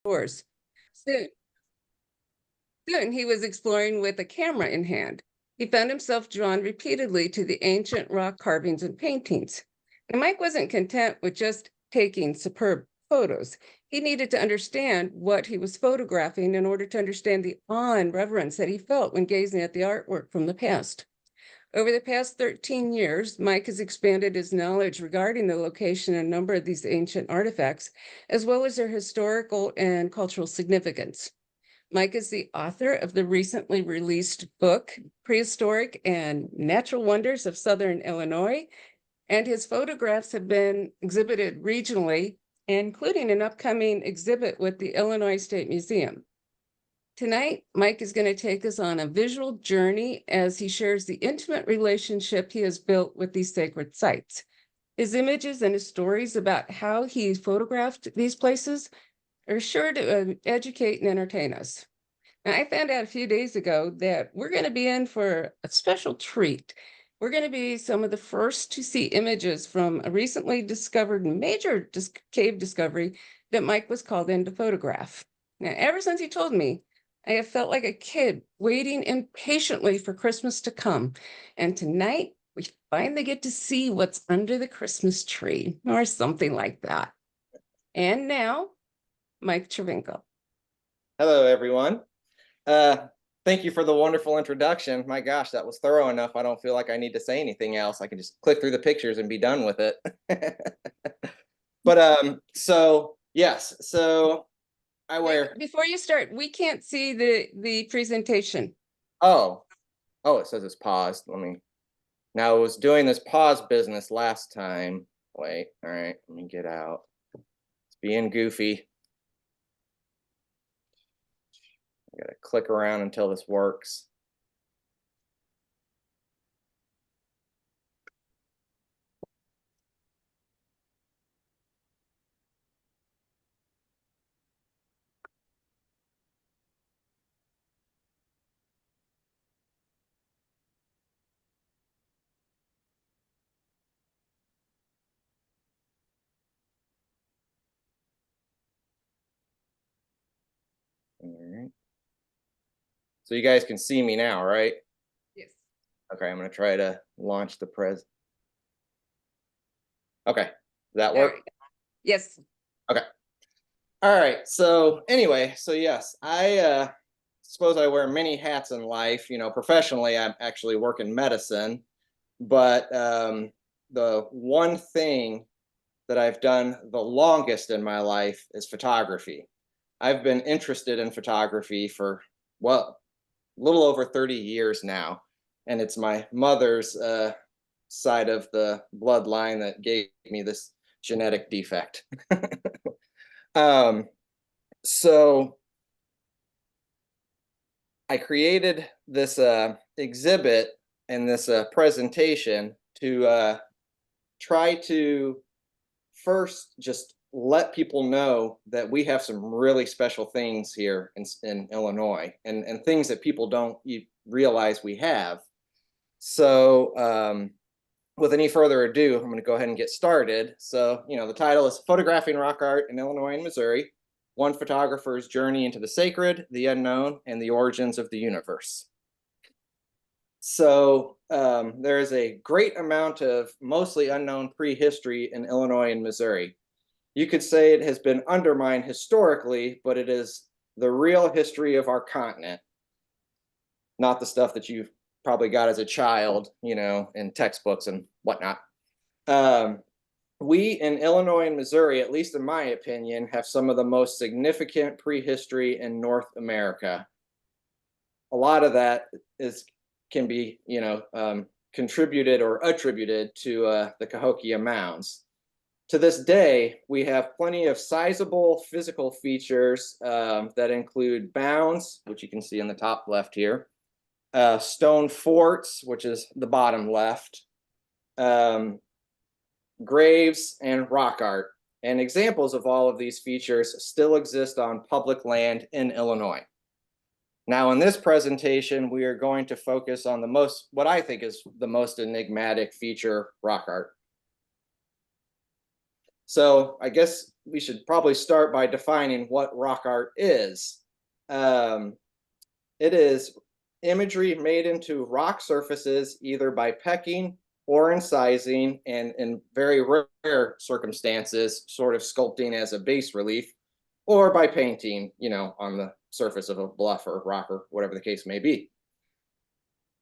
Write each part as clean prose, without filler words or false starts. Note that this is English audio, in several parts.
outdoors. Soon, soon he was exploring with a camera in hand. He found himself drawn repeatedly to the ancient rock carvings and paintings. And Mike wasn't content with just taking superb photos. He needed to understand what he was photographing in order to understand the awe and reverence that he felt when gazing at the artwork from the past. Over the past 13 years, Mike has expanded his knowledge regarding the location and number of these ancient artifacts, as well as their historical and cultural significance. Mike is the author of the recently released book, Prehistoric and Natural Wonders of Southern Illinois, and his photographs have been exhibited regionally, including an upcoming exhibit with the Illinois State Museum. Tonight, Mike is going to take us on a visual journey as he shares the intimate relationship he has built with these sacred sites. His images and his stories about how he photographed these places are sure to educate and entertain us. Now, I found out a few days ago that we're going to be in for a special treat. We're going to be some of the first to see images from a recently discovered major cave discovery that Mike was called in to photograph. Now, ever since he told me, I have felt like a kid waiting impatiently for Christmas to come. And tonight, we finally get to see what's under the Christmas tree, or something like that. And now, Mike Chervinko. Hello, everyone. Thank you for the wonderful introduction. My gosh, that was thorough enough. I don't feel like I need to say anything else. I can just click through the pictures and be done with it. But so yes, so I wear. Before you start, we can't see the presentation. Oh, it says it's paused. Now I was doing this pause business last time. Wait, all right, let me get out. It's being goofy. I gotta click around until this works. All right. So you guys can see me now, right? Yes. Okay, I'm gonna try to launch the pres. Okay, does that work? Right. Yes. Okay. All right. So anyway, so yes, I suppose I wear many hats in life. You know, professionally, I actually work in medicine, but the one thing that I've done the longest in my life is photography. I've been interested in photography for, well, a little over 30 years now. And it's my mother's side of the bloodline that gave me this genetic defect. So I created this exhibit and this presentation to try to first just let people know that we have some really special things here in Illinois, and things that people don't realize we have. So with any further ado, I'm going to go ahead and get started. So, you know, the title is Photographing Rock Art in Illinois and Missouri, One Photographer's Journey into the Sacred, the Unknown, and the Origins of the Universe. So there is a great amount of mostly unknown prehistory in Illinois and Missouri. You could say it has been undermined historically, but it is the real history of our continent, not the stuff that you've probably got as a child, you know, in textbooks and whatnot. We in Illinois and Missouri, at least in my opinion, have some of the most significant prehistory in North America. A lot of that can be, you know, contributed or attributed to the Cahokia Mounds. To this day, we have plenty of sizable physical features that include bounds, which you can see in the top left here, stone forts, which is the bottom left, graves, and rock art. And examples of all of these features still exist on public land in Illinois. Now, in this presentation, we are going to focus on what I think is the most enigmatic feature, rock art. So I guess we should probably start by defining what rock art is. It is imagery made into rock surfaces either by pecking or incising, and in very rare circumstances, sort of sculpting as a bas relief, or by painting, on the surface of a bluff or rock or whatever the case may be.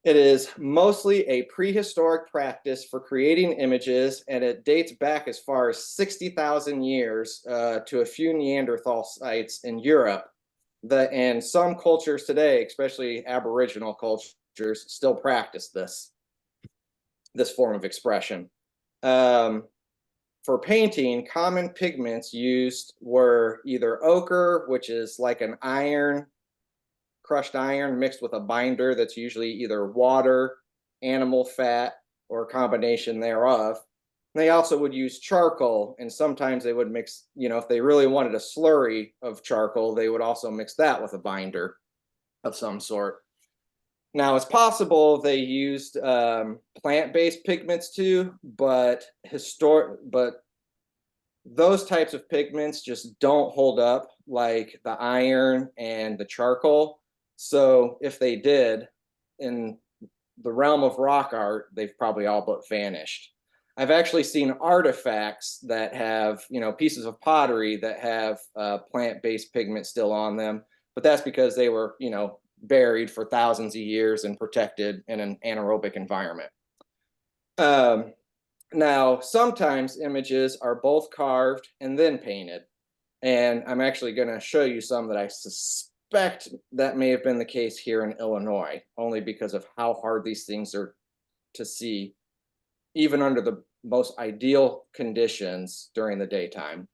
It is mostly a prehistoric practice for creating images, and it dates back as far as 60,000 years to a few Neanderthal sites in Europe. And some cultures today, especially Aboriginal cultures, still practice this form of expression. For painting, common pigments used were either ochre, which is like an iron, crushed iron mixed with a binder that's usually either water, animal fat, or a combination thereof. And they also would use charcoal, and sometimes they would mix, if they really wanted a slurry of charcoal, they would also mix that with a binder of some sort. Now, it's possible they used plant-based pigments too, but those types of pigments just don't hold up like the iron and the charcoal. So if they did, in the realm of rock art, they've probably all but vanished. I've actually seen artifacts that have, pieces of pottery that have plant-based pigment still on them, but that's because they were, buried for thousands of years and protected in an anaerobic environment. Now, sometimes images are both carved and then painted. And I'm actually going to show you some that I suspect that may have been the case here in Illinois, only because of how hard these things are to see, even under the most ideal conditions during the daytime.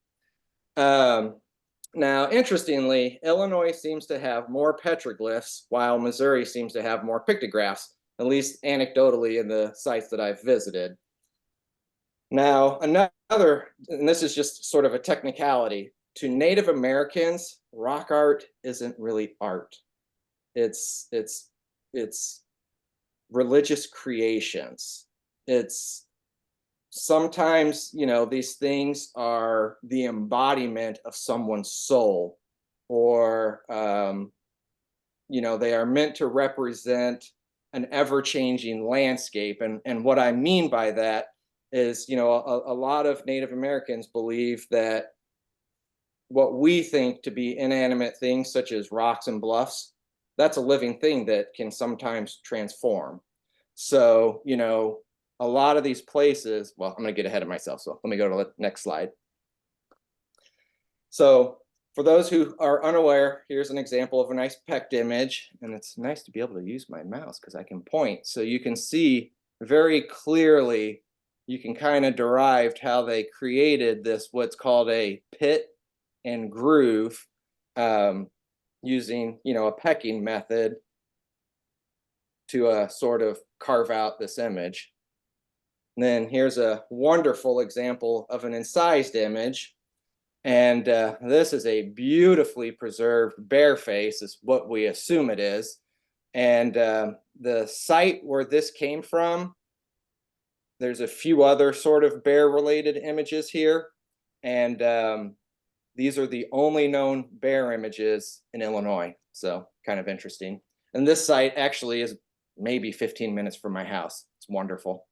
Now, interestingly, Illinois seems to have more petroglyphs, while Missouri seems to have more pictographs, at least anecdotally in the sites that I've visited. Now, another, and this is just sort of a technicality, to Native Americans, rock art isn't really art. It's religious creations. It's sometimes, these things are the embodiment of someone's soul, or, they are meant to represent an ever-changing landscape. And what I mean by that is, a lot of Native Americans believe that what we think to be inanimate things, such as rocks and bluffs, that's a living thing that can sometimes transform. So, a lot of these places, well, I'm going to get ahead of myself, so let me go to the next slide. So for those who are unaware, here's an example of a nice pecked image, and it's nice to be able to use my mouse because I can point. So you can see very clearly, you can kind of derive how they created this, what's called a pit and groove, using, a pecking method to sort of carve out this image. And then here's a wonderful example of an incised image. And this is a beautifully preserved bear face, is what we assume it is. And the site where this came from, there's a few other sort of bear-related images here. And these are the only known bear images in Illinois. So kind of interesting. And this site actually is maybe 15 minutes from my house. It's wonderful.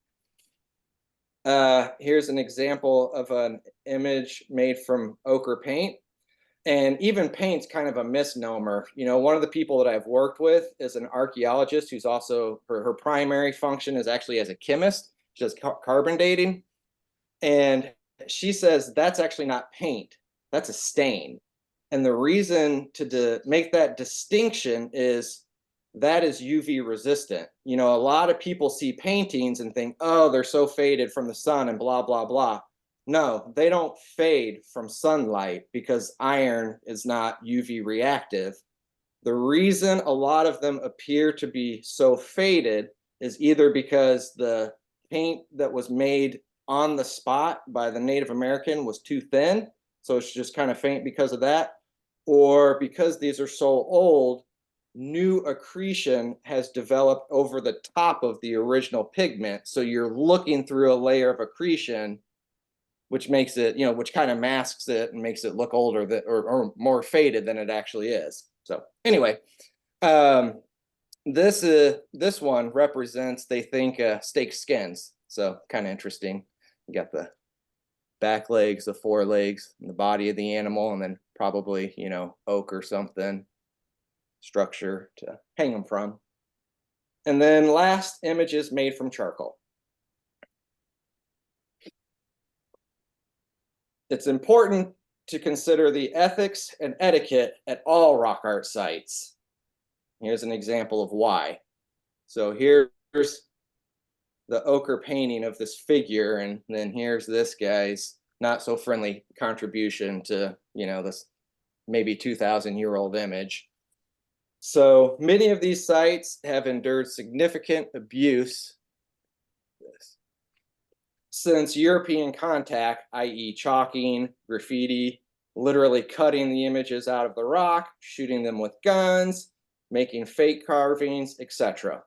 Here's an example of an image made from ochre paint. And even paint's kind of a misnomer. One of the people that I've worked with is an archaeologist who's also, her primary function is actually as a chemist. She does carbon dating. And she says that's actually not paint, that's a stain. And the reason to make that distinction is that is UV resistant. A lot of people see paintings and think, oh, they're so faded from the sun and blah, blah, blah. No, they don't fade from sunlight because iron is not UV reactive. The reason a lot of them appear to be so faded is either because the paint that was made on the spot by the Native American was too thin, so it's just kind of faint because of that, or because these are so old, new accretion has developed over the top of the original pigment. So you're looking through a layer of accretion which makes it, which kind of masks it and makes it look older or more faded than it actually is. So anyway, this one represents, they think, steak skins. So kind of interesting. You got the back legs, the forelegs, and the body of the animal, and then probably, oak or something structure to hang them from. And then last, images made from charcoal. It's important to consider the ethics and etiquette at all rock art sites. Here's an example of why. So here's the ochre painting of this figure, and then here's this guy's not so friendly contribution to, this maybe 2,000-year-old image. So many of these sites have endured significant abuse since European contact, i.e. chalking, graffiti, literally cutting the images out of the rock, shooting them with guns, making fake carvings, etc.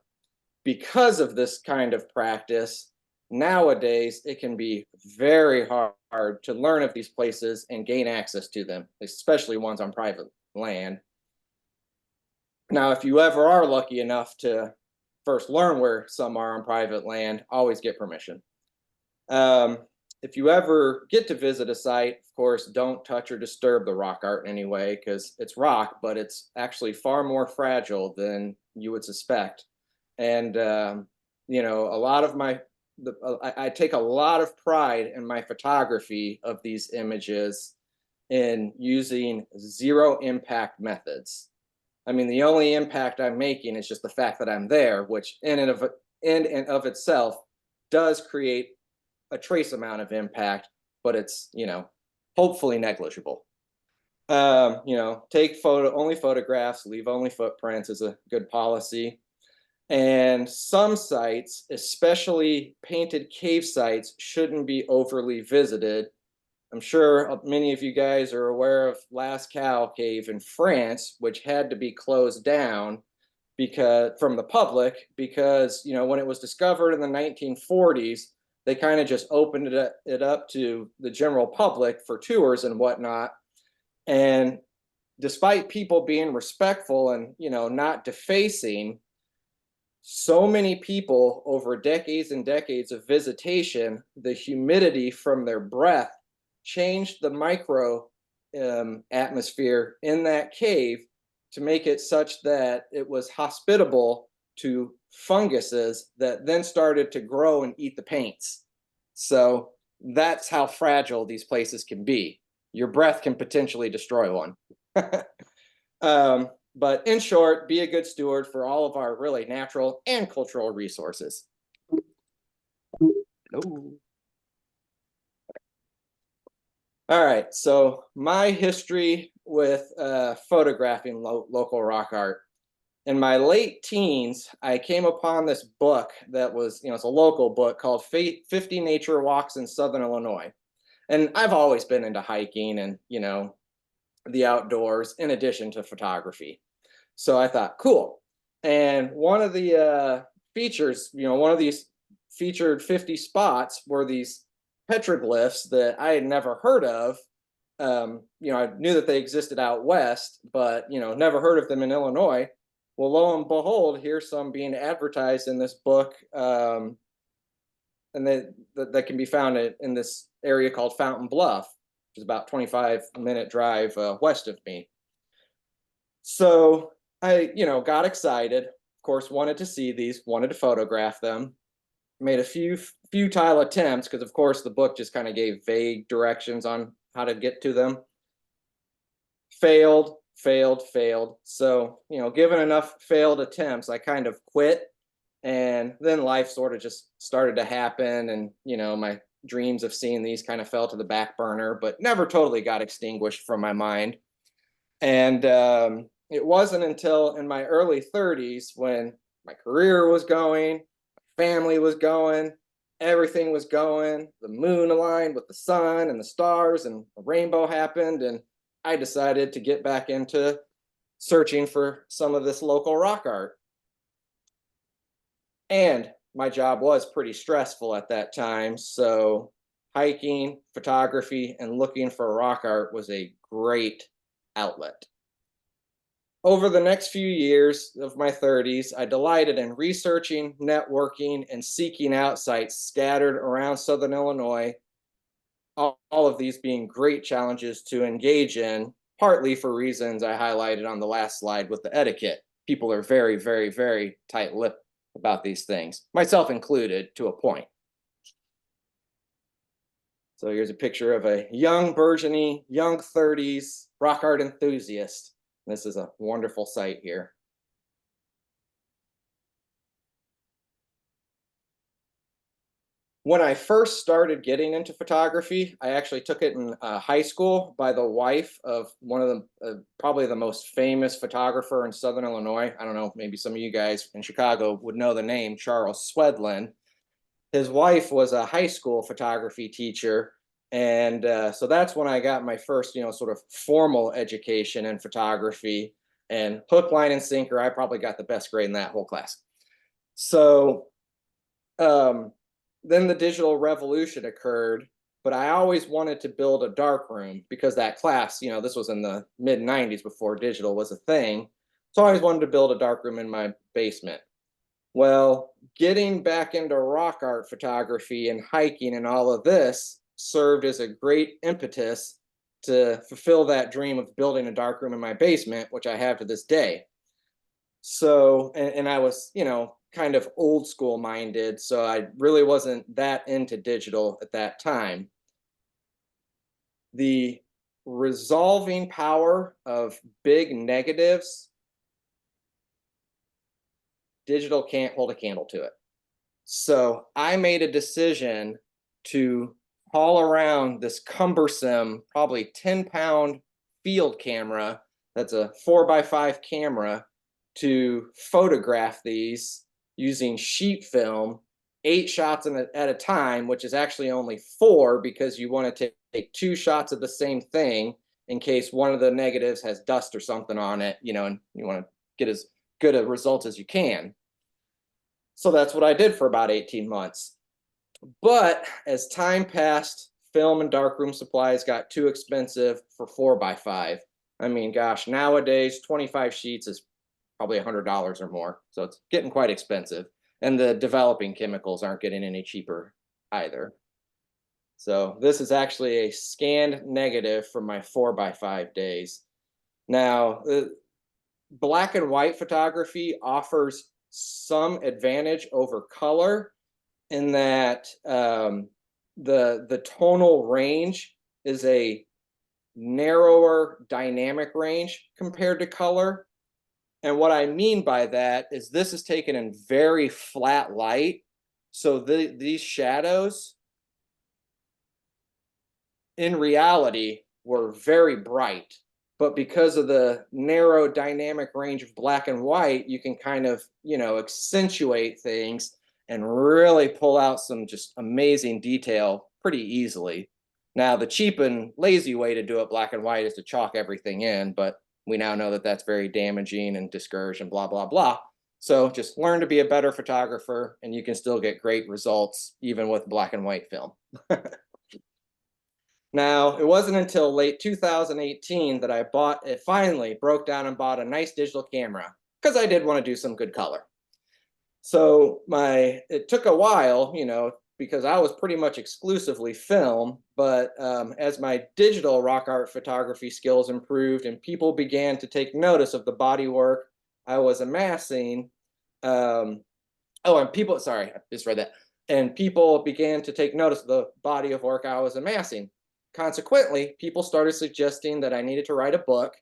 Because of this kind of practice, nowadays it can be very hard to learn of these places and gain access to them, especially ones on private land. Now, if you ever are lucky enough to first learn where some are on private land, always get permission. If you ever get to visit a site, of course, don't touch or disturb the rock art in any way, because it's rock, but it's actually far more fragile than you would suspect. And, a lot of I take a lot of pride in my photography of these images in using zero impact methods. I mean, the only impact I'm making is just the fact that I'm there, which in and of itself does create a trace amount of impact, but it's, hopefully negligible. Take only photographs, leave only footprints is a good policy. And some sites, especially painted cave sites, shouldn't be overly visited. I'm sure many of you guys are aware of Lascaux Cave in France, which had to be closed down from the public because, when it was discovered in the 1940s, they kind of just opened it up to the general public for tours and whatnot. And despite people being respectful and, not defacing, so many people over decades and decades of visitation, the humidity from their breath changed the micro atmosphere in that cave to make it such that it was hospitable to funguses that then started to grow and eat the paints. So that's how fragile these places can be. Your breath can potentially destroy one. But in short, be a good steward for all of our really natural and cultural resources. Oh. All right, so my history with photographing local rock art. In my late teens, I came upon this book that was, it's a local book called 50 Nature Walks in Southern Illinois. And I've always been into hiking and, the outdoors in addition to photography. So I thought, cool. And one of the features, one of these featured 50 spots were these petroglyphs that I had never heard of. I knew that they existed out west, but, never heard of them in Illinois. Well, lo and behold, here's some being advertised in this book, and that can be found in this area called Fountain Bluff, which is about 25-minute drive west of me. So I, got excited. Of course, wanted to see these, wanted to photograph them. Made a few futile attempts because, of course, the book just kind of gave vague directions on how to get to them. Failed. So, given enough failed attempts, I kind of quit. And then life sort of just started to happen. And, my dreams of seeing these kind of fell to the back burner, but never totally got extinguished from my mind. And it wasn't until in my early 30s when my career was going, my family was going, everything was going, the moon aligned with the sun and the stars, and a rainbow happened. And I decided to get back into searching for some of this local rock art. And my job was pretty stressful at that time. So hiking, photography, and looking for rock art was a great outlet. Over the next few years of my 30s, I delighted in researching, networking, and seeking out sites scattered around Southern Illinois, all of these being great challenges to engage in, partly for reasons I highlighted on the last slide with the etiquette. People are very, very, very tight-lipped about these things, myself included, to a point. So here's a picture of a young, burgeoning, young 30s rock art enthusiast. This is a wonderful site here. When I first started getting into photography, I actually took it in high school by the wife of one of the probably the most famous photographer in Southern Illinois. I don't know, maybe some of you guys in Chicago would know the name, Charles Swedlin. His wife was a high school photography teacher, and so that's when I got my first, sort of formal education in photography. And hook, line, and sinker, I probably got the best grade in that whole class. So then the digital revolution occurred, but I always wanted to build a dark room because that class, this was in the mid 90s before digital was a thing. So I always wanted to build a dark room in my basement. Well, getting back into rock art photography and hiking and all of this served as a great impetus to fulfill that dream of building a dark room in my basement, which I have to this day. So, and I was, kind of old school minded, so I really wasn't that into digital at that time. The resolving power of big negatives, digital can't hold a candle to it. So I made a decision to haul around this cumbersome, probably 10-pound field camera that's a 4x5 camera to photograph these using sheet film, 8 shots at a time, which is actually only 4 because you want to take 2 shots of the same thing in case one of the negatives has dust or something on it, and you want to get as good a result as you can. So that's what I did for about 18 months. But as time passed, film and darkroom supplies got too expensive for 4x5. I mean, gosh, nowadays 25 sheets is probably $100 or more. So it's getting quite expensive. And the developing chemicals aren't getting any cheaper either. So this is actually a scanned negative from my 4x5 days. Now, black and white photography offers some advantage over color in that the tonal range is a narrower dynamic range compared to color. And what I mean by that is this is taken in very flat light. So these shadows in reality were very bright, but because of the narrow dynamic range of black and white, you can kind of, accentuate things and really pull out some just amazing detail pretty easily. Now, the cheap and lazy way to do it black and white is to chalk everything in, but we now know that that's very damaging and discouraged and blah, blah, blah. So just learn to be a better photographer and you can still get great results even with black and white film. Now, it wasn't until late 2018 that I finally broke down and bought a nice digital camera because I did want to do some good color. So it took a while, because I was pretty much exclusively film, but as my digital rock art photography skills improved and people began to take notice of the body work I was amassing, and people, sorry, I just read that, and people began to take notice of the body of work I was amassing. Consequently, people started suggesting that I needed to write a book,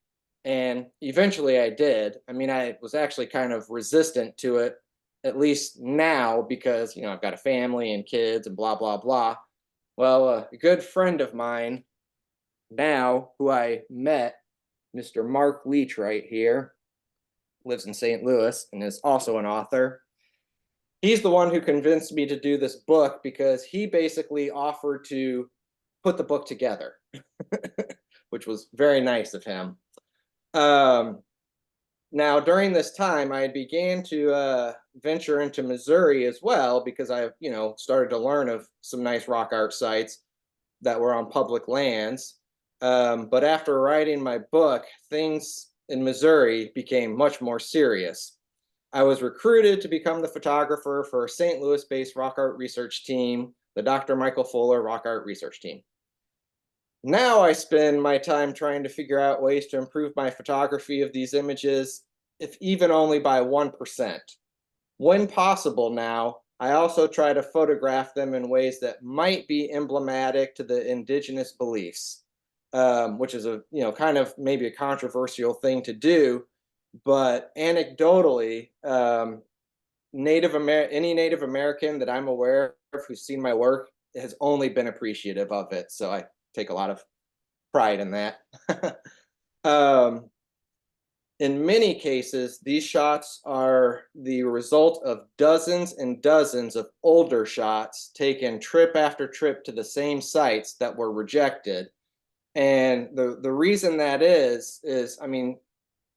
and eventually I did. I mean, I was actually kind of resistant to it, at least now, because, I've got a family and kids and blah, blah, blah. Well, a good friend of mine now, who I met, Mr. Mark Leach right here, lives in St. Louis and is also an author. He's the one who convinced me to do this book because he basically offered to put the book together, which was very nice of him. Now, during this time, I began to venture into Missouri as well because I, started to learn of some nice rock art sites. that were on public lands. But after writing my book, things in Missouri became much more serious. I was recruited to become the photographer for a St. Louis-based rock art research team, the Dr. Michael Fuller Rock Art Research Team. Now I spend my time trying to figure out ways to improve my photography of these images, if even only by 1%. When possible now, I also try to photograph them in ways that might be emblematic to the indigenous beliefs, which is a kind of maybe a controversial thing to do, but anecdotally, any Native American that I'm aware of who's seen my work has only been appreciative of it. So I take a lot of pride in that. In many cases, these shots are the result of dozens and dozens of older shots taken trip after trip to the same sites that were rejected. And the reason that is, I mean,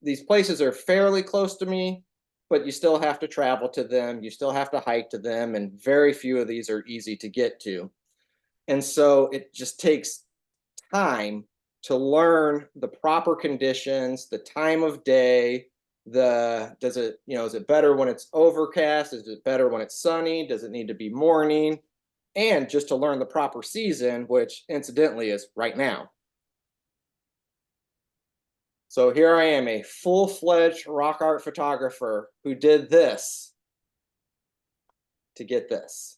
these places are fairly close to me, but you still have to travel to them. You still have to hike to them. And very few of these are easy to get to. And so it just takes time to learn the proper conditions, the time of day, is it better when it's overcast? Is it better when it's sunny? Does it need to be morning? And just to learn the proper season, which incidentally is right now. So here I am, a full-fledged rock art photographer who did this to get this.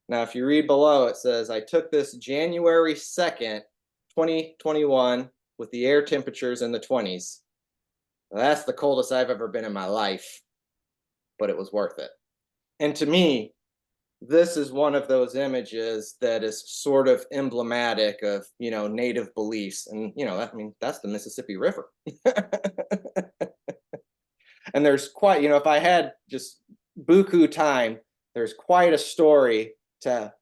Now, if you read below, it says, I took this January 2nd, 2021, with the air temperatures in the 20s. That's the coldest I've ever been in my life, but it was worth it. And to me, this is one of those images that is sort of emblematic of, Native beliefs. And, that's the Mississippi River. And there's quite, if I had just buku time, there's quite a story to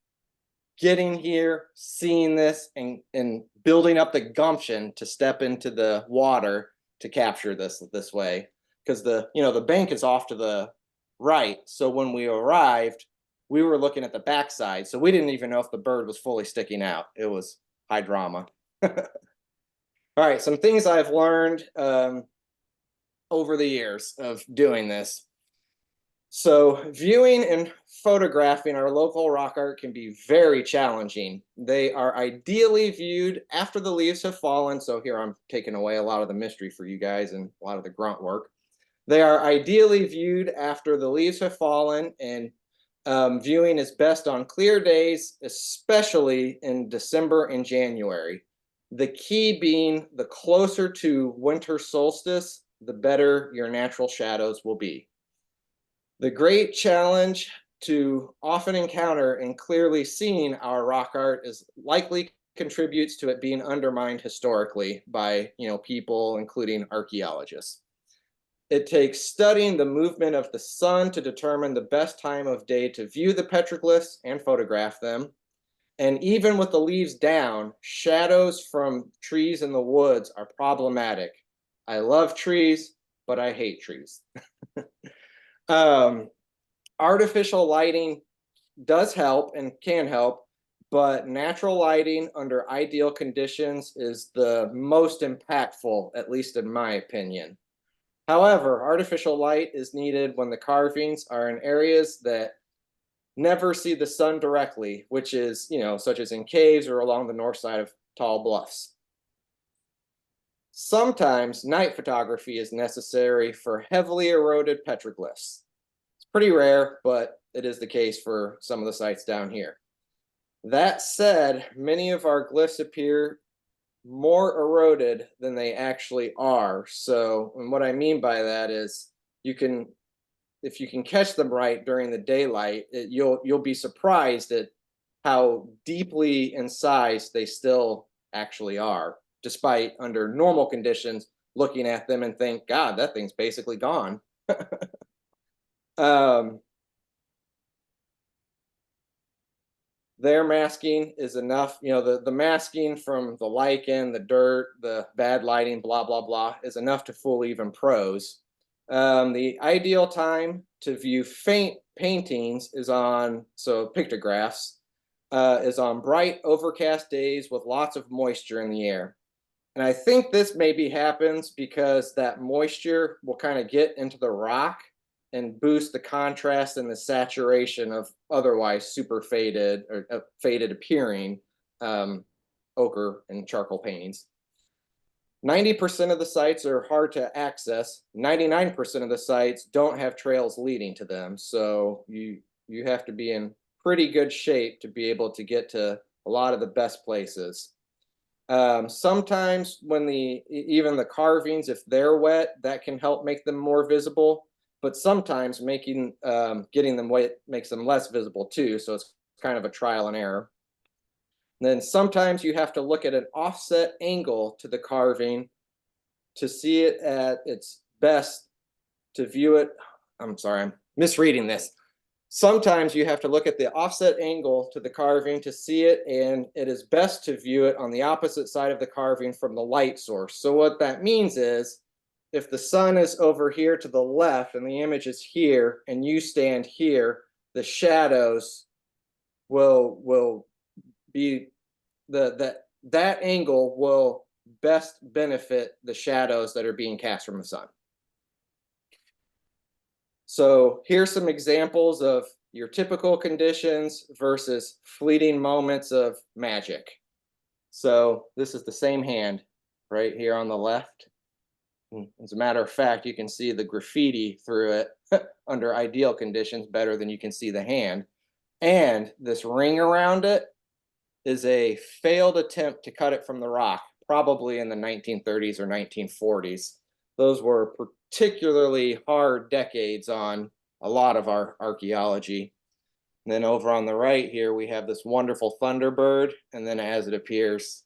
getting here, seeing this, and building up the gumption to step into the water to capture this way. Because the bank is off to the right. So when we arrived, we were looking at the backside. So we didn't even know if the bird was fully sticking out. It was high drama. All right, some things I've learned over the years of doing this. So viewing and photographing our local rock art can be very challenging. They are ideally viewed after the leaves have fallen. So here I'm taking away a lot of the mystery for you guys and a lot of the grunt work. They are ideally viewed after the leaves have fallen, and viewing is best on clear days, especially in December and January. The key being the closer to winter solstice, the better your natural shadows will be. The great challenge to often encounter in clearly seeing our rock art is likely contributes to it being undermined historically by people, including archaeologists. It takes studying the movement of the sun to determine the best time of day to view the petroglyphs and photograph them. And even with the leaves down, shadows from trees in the woods are problematic. I love trees, but I hate trees. Artificial lighting does help and can help, but natural lighting under ideal conditions is the most impactful, at least in my opinion. However, artificial light is needed when the carvings are in areas that never see the sun directly, which is, such as in caves or along the north side of tall bluffs. Sometimes night photography is necessary for heavily eroded petroglyphs. It's pretty rare, but it is the case for some of the sites down here. That said, many of our glyphs appear more eroded than they actually are. So, and what I mean by that is if you can catch them right during the daylight, you'll be surprised at how deeply incised they still actually are, despite under normal conditions looking at them and think, God, that thing's basically gone. Their masking is enough, the masking from the lichen, the dirt, the bad lighting, blah, blah, blah, is enough to fool even pros. The ideal time to view faint paintings is pictographs, is on bright, overcast days with lots of moisture in the air. And I think this maybe happens because that moisture will kind of get into the rock and boost the contrast and the saturation of otherwise super faded or faded appearing ochre and charcoal paintings. 90% of the sites are hard to access. 99% of the sites don't have trails leading to them. So you have to be in pretty good shape to be able to get to a lot of the best places. Sometimes when even the carvings, if they're wet, that can help make them more visible. But sometimes getting them wet makes them less visible too. So it's kind of a trial and error. And then sometimes you have to look at an offset angle to the carving to see it at its best, to view it. I'm sorry, I'm misreading this. Sometimes you have to look at the offset angle to the carving to see it, and it is best to view it on the opposite side of the carving from the light source. So what that means is, if the sun is over here to the left and the image is here and you stand here, the shadows will be that angle will best benefit the shadows that are being cast from the sun. So here's some examples of your typical conditions versus fleeting moments of magic. So this is the same hand right here on the left. As a matter of fact, you can see the graffiti through it under ideal conditions better than you can see the hand. And this ring around it is a failed attempt to cut it from the rock, probably in the 1930s or 1940s. Those were particularly hard decades on a lot of our archaeology. And then over on the right here, we have this wonderful thunderbird, and then as it appears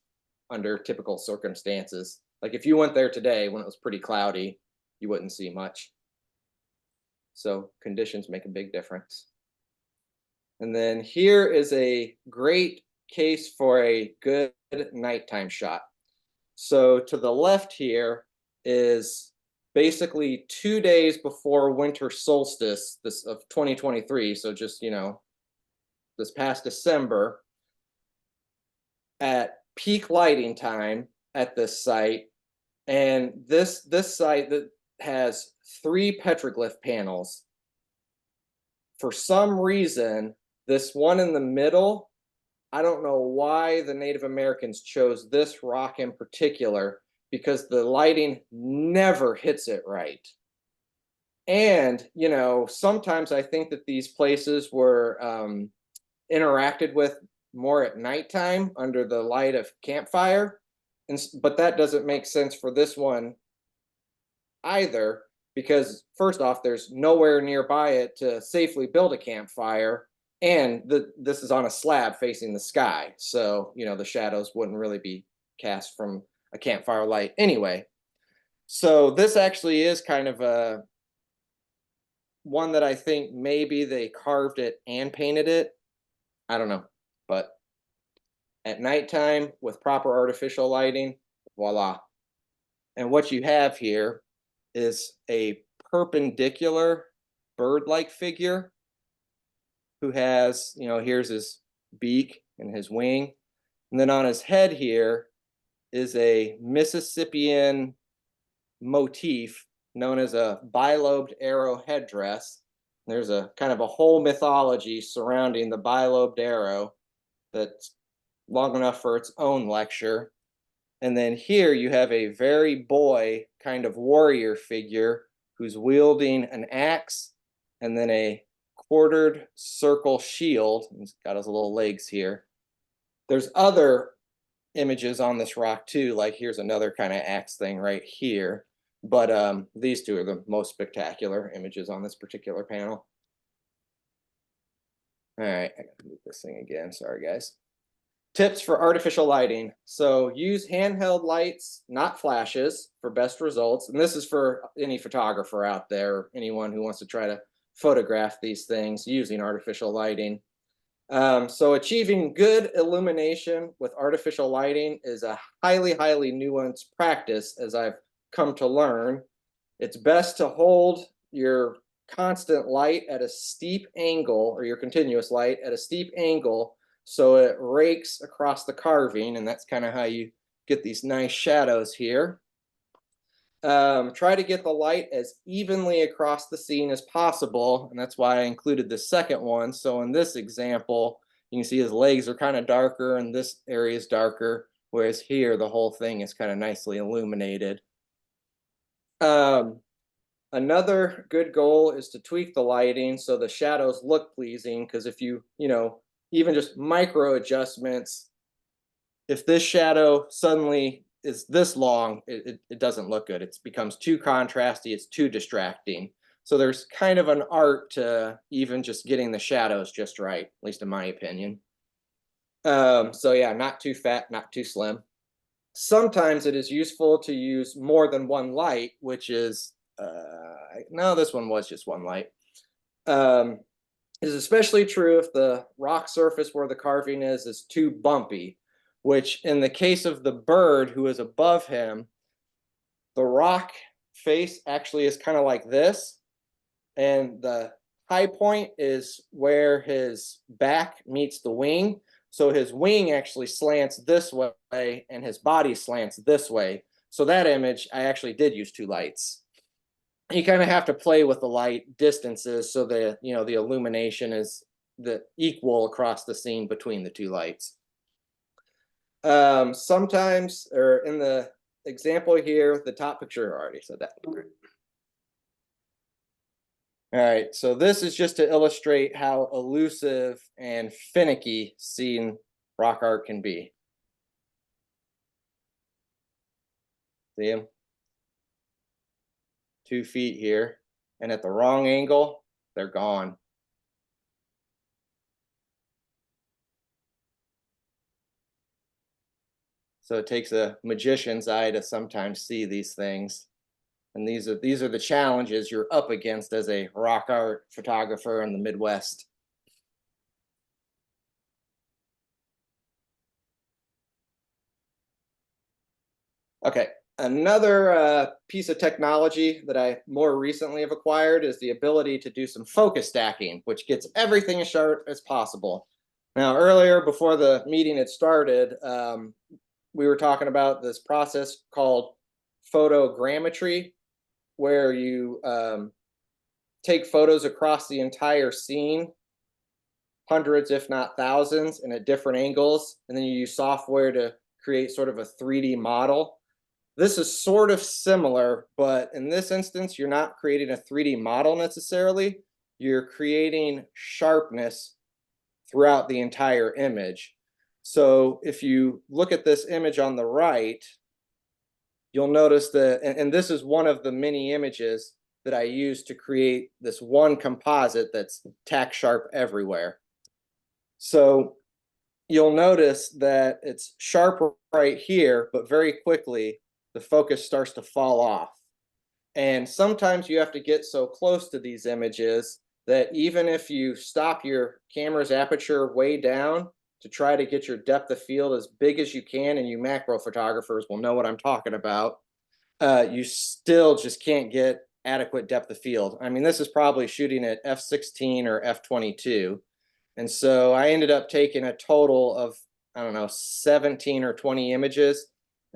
under typical circumstances. Like if you went there today when it was pretty cloudy, you wouldn't see much. So conditions make a big difference. And then here is a great case for a good nighttime shot. So to the left here is basically 2 days before winter solstice of 2023. So just, this past December, at peak lighting time at this site. And this site that has 3 petroglyph panels. For some reason, this one in the middle, I don't know why the Native Americans chose this rock in particular, because the lighting never hits it right. And, sometimes I think that these places were interacted with more at nighttime under the light of campfire. But that doesn't make sense for this one either, because first off, there's nowhere nearby it to safely build a campfire. And this is on a slab facing the sky. So, the shadows wouldn't really be cast from a campfire light anyway. So this actually is kind of a one that I think maybe they carved it and painted it. I don't know. But at nighttime with proper artificial lighting, voila. And what you have here is a perpendicular bird-like figure who has, here's his beak and his wing. And then on his head here is a Mississippian motif known as a bilobed arrow headdress. There's a kind of a whole mythology surrounding the bilobed arrow that's long enough for its own lecture. And then here you have a very boy kind of warrior figure who's wielding an axe and then a quartered circle shield. He's got his little legs here. There's other images on this rock too, like here's another kind of axe thing right here. But these two are the most spectacular images on this particular panel. All right, I gotta move this thing again. Sorry, guys. Tips for artificial lighting. So use handheld lights, not flashes, for best results. And this is for any photographer out there, anyone who wants to try to photograph these things using artificial lighting. So achieving good illumination with artificial lighting is a highly, highly nuanced practice, as I've come to learn. It's best to hold your constant light at a steep angle, or your continuous light at a steep angle, So it rakes across the carving, and that's kind of how you get these nice shadows here. Try to get the light as evenly across the scene as possible, and that's why I included the second one. So in this example, you can see his legs are kind of darker and this area is darker, whereas here the whole thing is kind of nicely illuminated. Another good goal is to tweak the lighting so the shadows look pleasing, because if you even just micro adjustments, if this shadow suddenly is this long, it doesn't look good. It becomes too contrasty, it's too distracting. So there's kind of an art to even just getting the shadows just right, at least in my opinion. So yeah, not too fat, not too slim. Sometimes it is useful to use more than one light, which is, no, this one was just one light. Is especially true if the rock surface where the carving is too bumpy, which in the case of the bird who is above him, the rock face actually is kind of like this, and the high point is where his back meets the wing. So his wing actually slants this way and his body slants this way. So that image, I actually did use two lights. You kind of have to play with the light distances so the the illumination is the equal across the scene between the two lights. Sometimes, or in the example here, the top picture, I already said that. All right, so this is just to illustrate how elusive and finicky scene rock art can be. See him? 2 feet here, and at the wrong angle, they're gone. So it takes a magician's eye to sometimes see these things. And these are the challenges you're up against as a rock art photographer in the Midwest. Okay, another piece of technology that I more recently have acquired is the ability to do some focus stacking, which gets everything as sharp as possible. Now, earlier before the meeting had started, we were talking about this process called photogrammetry, where you take photos across the entire scene, hundreds if not thousands, and at different angles, and then you use software to create sort of a 3D model. This is sort of similar, but in this instance, you're not creating a 3D model necessarily. You're creating sharpness throughout the entire image. So if you look at this image on the right, you'll notice that, and this is one of the many images that I use to create this one composite that's tack sharp everywhere. So you'll notice that it's sharp right here, but very quickly the focus starts to fall off. And sometimes you have to get so close to these images that even if you stop your camera's aperture way down to try to get your depth of field as big as you can, and you macro photographers will know what I'm talking about, you still just can't get adequate depth of field. I mean, this is probably shooting at f/16 or f/22. And so I ended up taking a total of, I don't know, 17 or 20 images.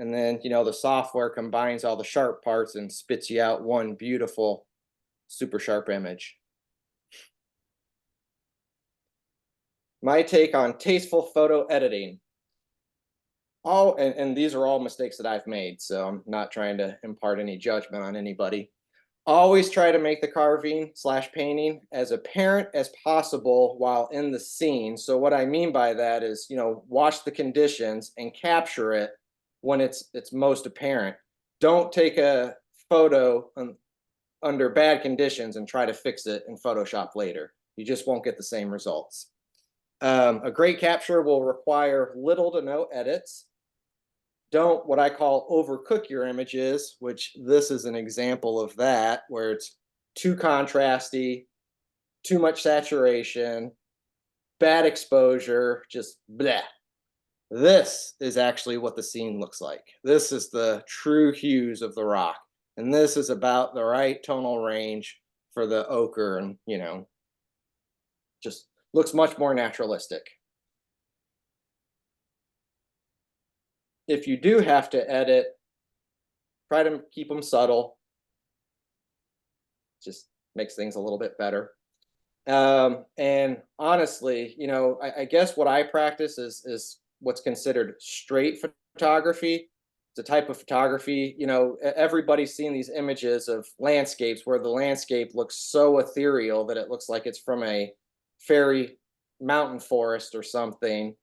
And then, the software combines all the sharp parts and spits you out one beautiful, super sharp image. My take on tasteful photo editing. And these are all mistakes that I've made, so I'm not trying to impart any judgment on anybody. Always try to make the carving / painting as apparent as possible while in the scene. So what I mean by that is, watch the conditions and capture it when it's most apparent. Don't take a photo under bad conditions and try to fix it in Photoshop later. You just won't get the same results. A great capture will require little to no edits. Don't, what I call, overcook your images, which this is an example of that, where it's too contrasty, too much saturation, bad exposure, just bleh. This is actually what the scene looks like. This is the true hues of the rock. And this is about the right tonal range for the ochre, and, just looks much more naturalistic. if you do have to edit, try to keep them subtle. Just makes things a little bit better. And honestly, I guess what I practice is what's considered straight photography. It's a type of photography. Everybody's seen these images of landscapes where the landscape looks so ethereal that it looks like it's from a fairy mountain forest or something.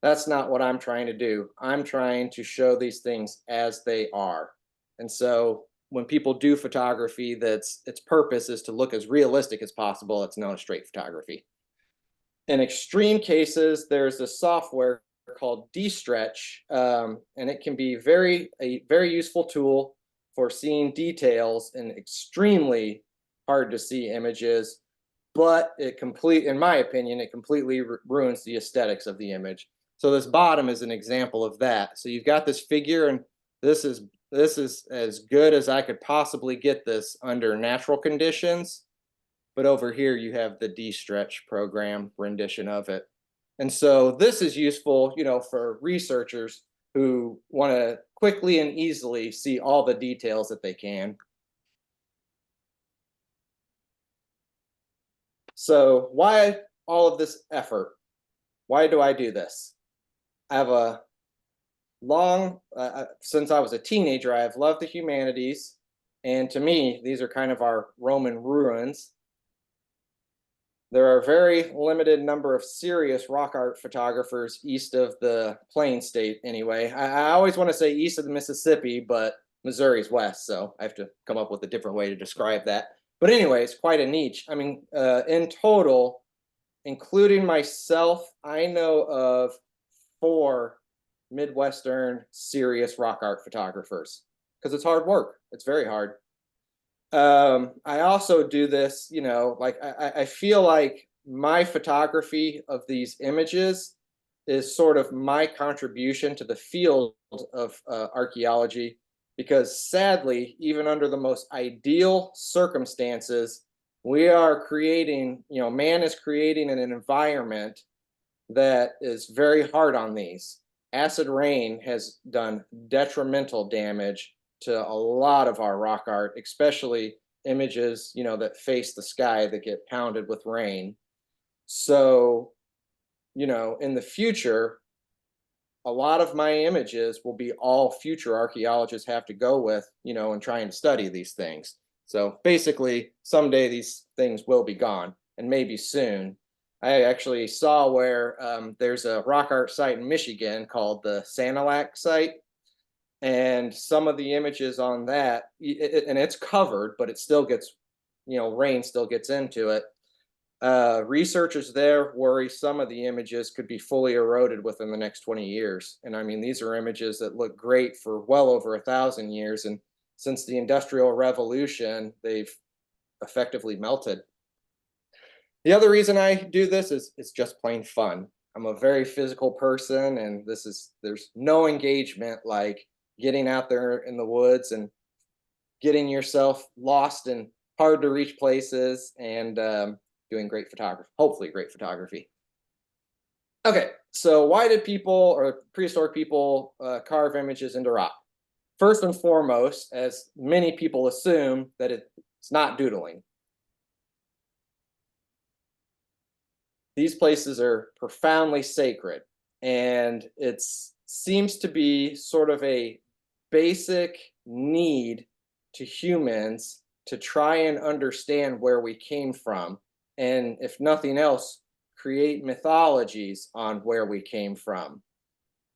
That's not what I'm trying to do. I'm trying to show these things as they are. And so when people do photography, its purpose is to look as realistic as possible. It's known as straight photography. In extreme cases, there's a software called D-Stretch, and it can be a very useful tool for seeing details in extremely hard to see images, but in my opinion, it completely ruins the aesthetics of the image. So this bottom is an example of that. So you've got this figure, and this is as good as I could possibly get this under natural conditions. But over here, you have the D-Stretch program rendition of it. And so this is useful, for researchers who want to quickly and easily see all the details that they can. So why all of this effort? Why do I do this? I have a since I was a teenager, I've loved the humanities. And to me, these are kind of our Roman ruins. There are a very limited number of serious rock art photographers east of the Plain State anyway. I always want to say east of the Mississippi, but Missouri's west, so I have to come up with a different way to describe that. But anyway, it's quite a niche. I mean, in total, including myself, I know of 4 Midwestern serious rock art photographers, because it's hard work. It's very hard. I also do this, I feel like my photography of these images is sort of my contribution to the field of archaeology, because sadly, even under the most ideal circumstances, we are creating, man is creating an environment that is very hard on these. Acid rain has done detrimental damage to a lot of our rock art, especially images, that face the sky that get pounded with rain. So, in the future, a lot of my images will be all future archaeologists have to go with, in trying to study these things. So basically, someday these things will be gone, and maybe soon. I actually saw where there's a rock art site in Michigan called the Sanilac site. And some of the images on that, and it's covered, but it still gets, rain still gets into it. Researchers there worry some of the images could be fully eroded within the next 20 years. And I mean, these are images that look great for well over 1,000 years. And since the Industrial Revolution, they've effectively melted. The other reason I do this is it's just plain fun. I'm a very physical person, and there's no engagement like getting out there in the woods and getting yourself lost in hard to reach places and doing great photography, hopefully great photography. Okay, so why did people or prehistoric people carve images into rock? First and foremost, as many people assume, that it's not doodling. These places are profoundly sacred, and it seems to be sort of a basic need to humans to try and understand where we came from, and if nothing else, create mythologies on where we came from.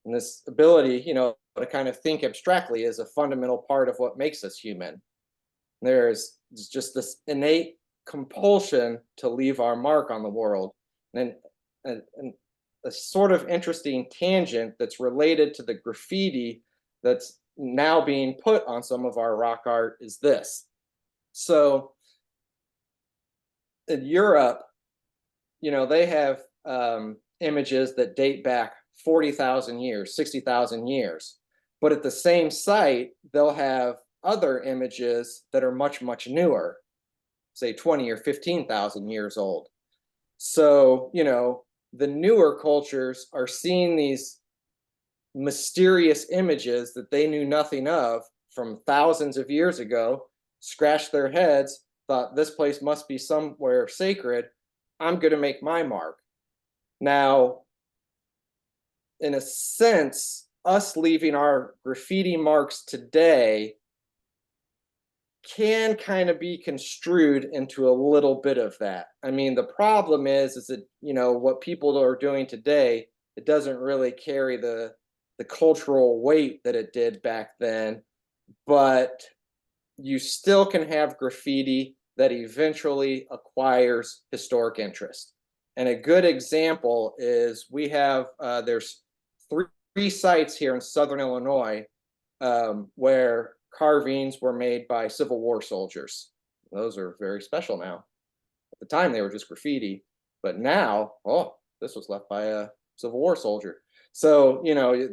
And this ability, to kind of think abstractly is a fundamental part of what makes us human. There's just this innate compulsion to leave our mark on the world. And a sort of interesting tangent that's related to the graffiti that's now being put on some of our rock art is this. So in Europe, they have images that date back 40,000 years, 60,000 years. But at the same site, they'll have other images that are much, much newer, say 20 or 15,000 years old. So, the newer cultures are seeing these mysterious images that they knew nothing of from thousands of years ago, scratched their heads, thought this place must be somewhere sacred. I'm going to make my mark. Now, in a sense, us leaving our graffiti marks today can kind of be construed into a little bit of that. I mean, the problem is that, you know, what people are doing today, it doesn't really carry the cultural weight that it did back then, but you still can have graffiti that eventually acquires historic interest. And a good example is we have, there's three sites here in Southern Illinois where carvings were made by Civil War soldiers. Those are very special now. At the time, they were just graffiti, but now, oh, this was left by a Civil War soldier. So, you know,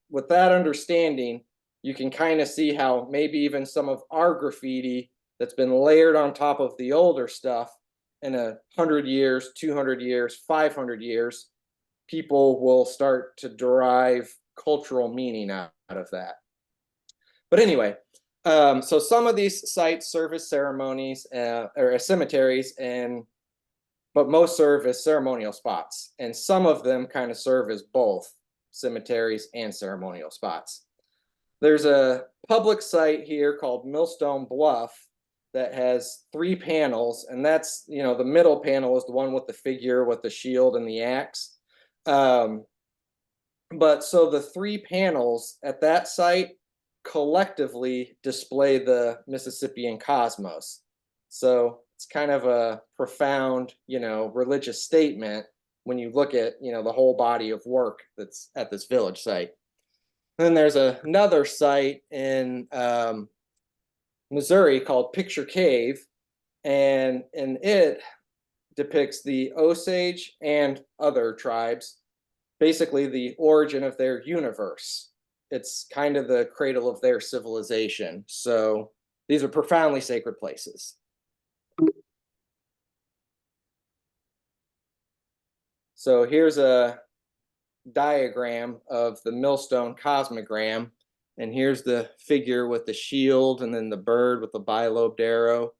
with that understanding, you can kind of see how maybe even some of our graffiti that's been layered on top of the older stuff in 100 years, 200 years, 500 years, people will start to derive cultural meaning out of that. But anyway, so some of these sites serve as ceremonies or as cemeteries, but most serve as ceremonial spots. And some of them kind of serve as both cemeteries and ceremonial spots. There's a public site here called Millstone Bluff that has 3 panels, and that's, you know, the middle panel is the one with the figure with the shield and the axe. But so the 3 panels at that site collectively display the Mississippian cosmos. So it's kind of a profound, you know, religious statement when you look at, you know, the whole body of work that's at this village site. Then there's another site in Missouri called Picture Cave, and it depicts the Osage and other tribes, basically the origin of their universe. It's kind of the cradle of their civilization. So these are profoundly sacred places. So here's a diagram of the Millstone cosmogram. And here's the figure with the shield, and then the bird with the bilobed arrow.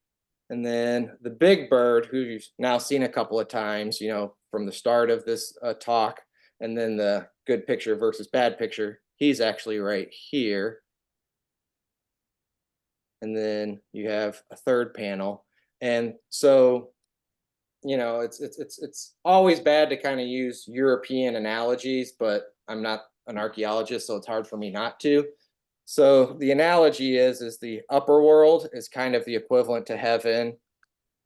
And then the big bird, who you've now seen a couple of times, you know, from the start of this talk, and then the good picture versus bad picture, he's actually right here. And then you have a third panel. And so, you know, it's always bad to kind of use European analogies, but I'm not an archaeologist, so it's hard for me not to. So the analogy is the upper world is kind of the equivalent to heaven.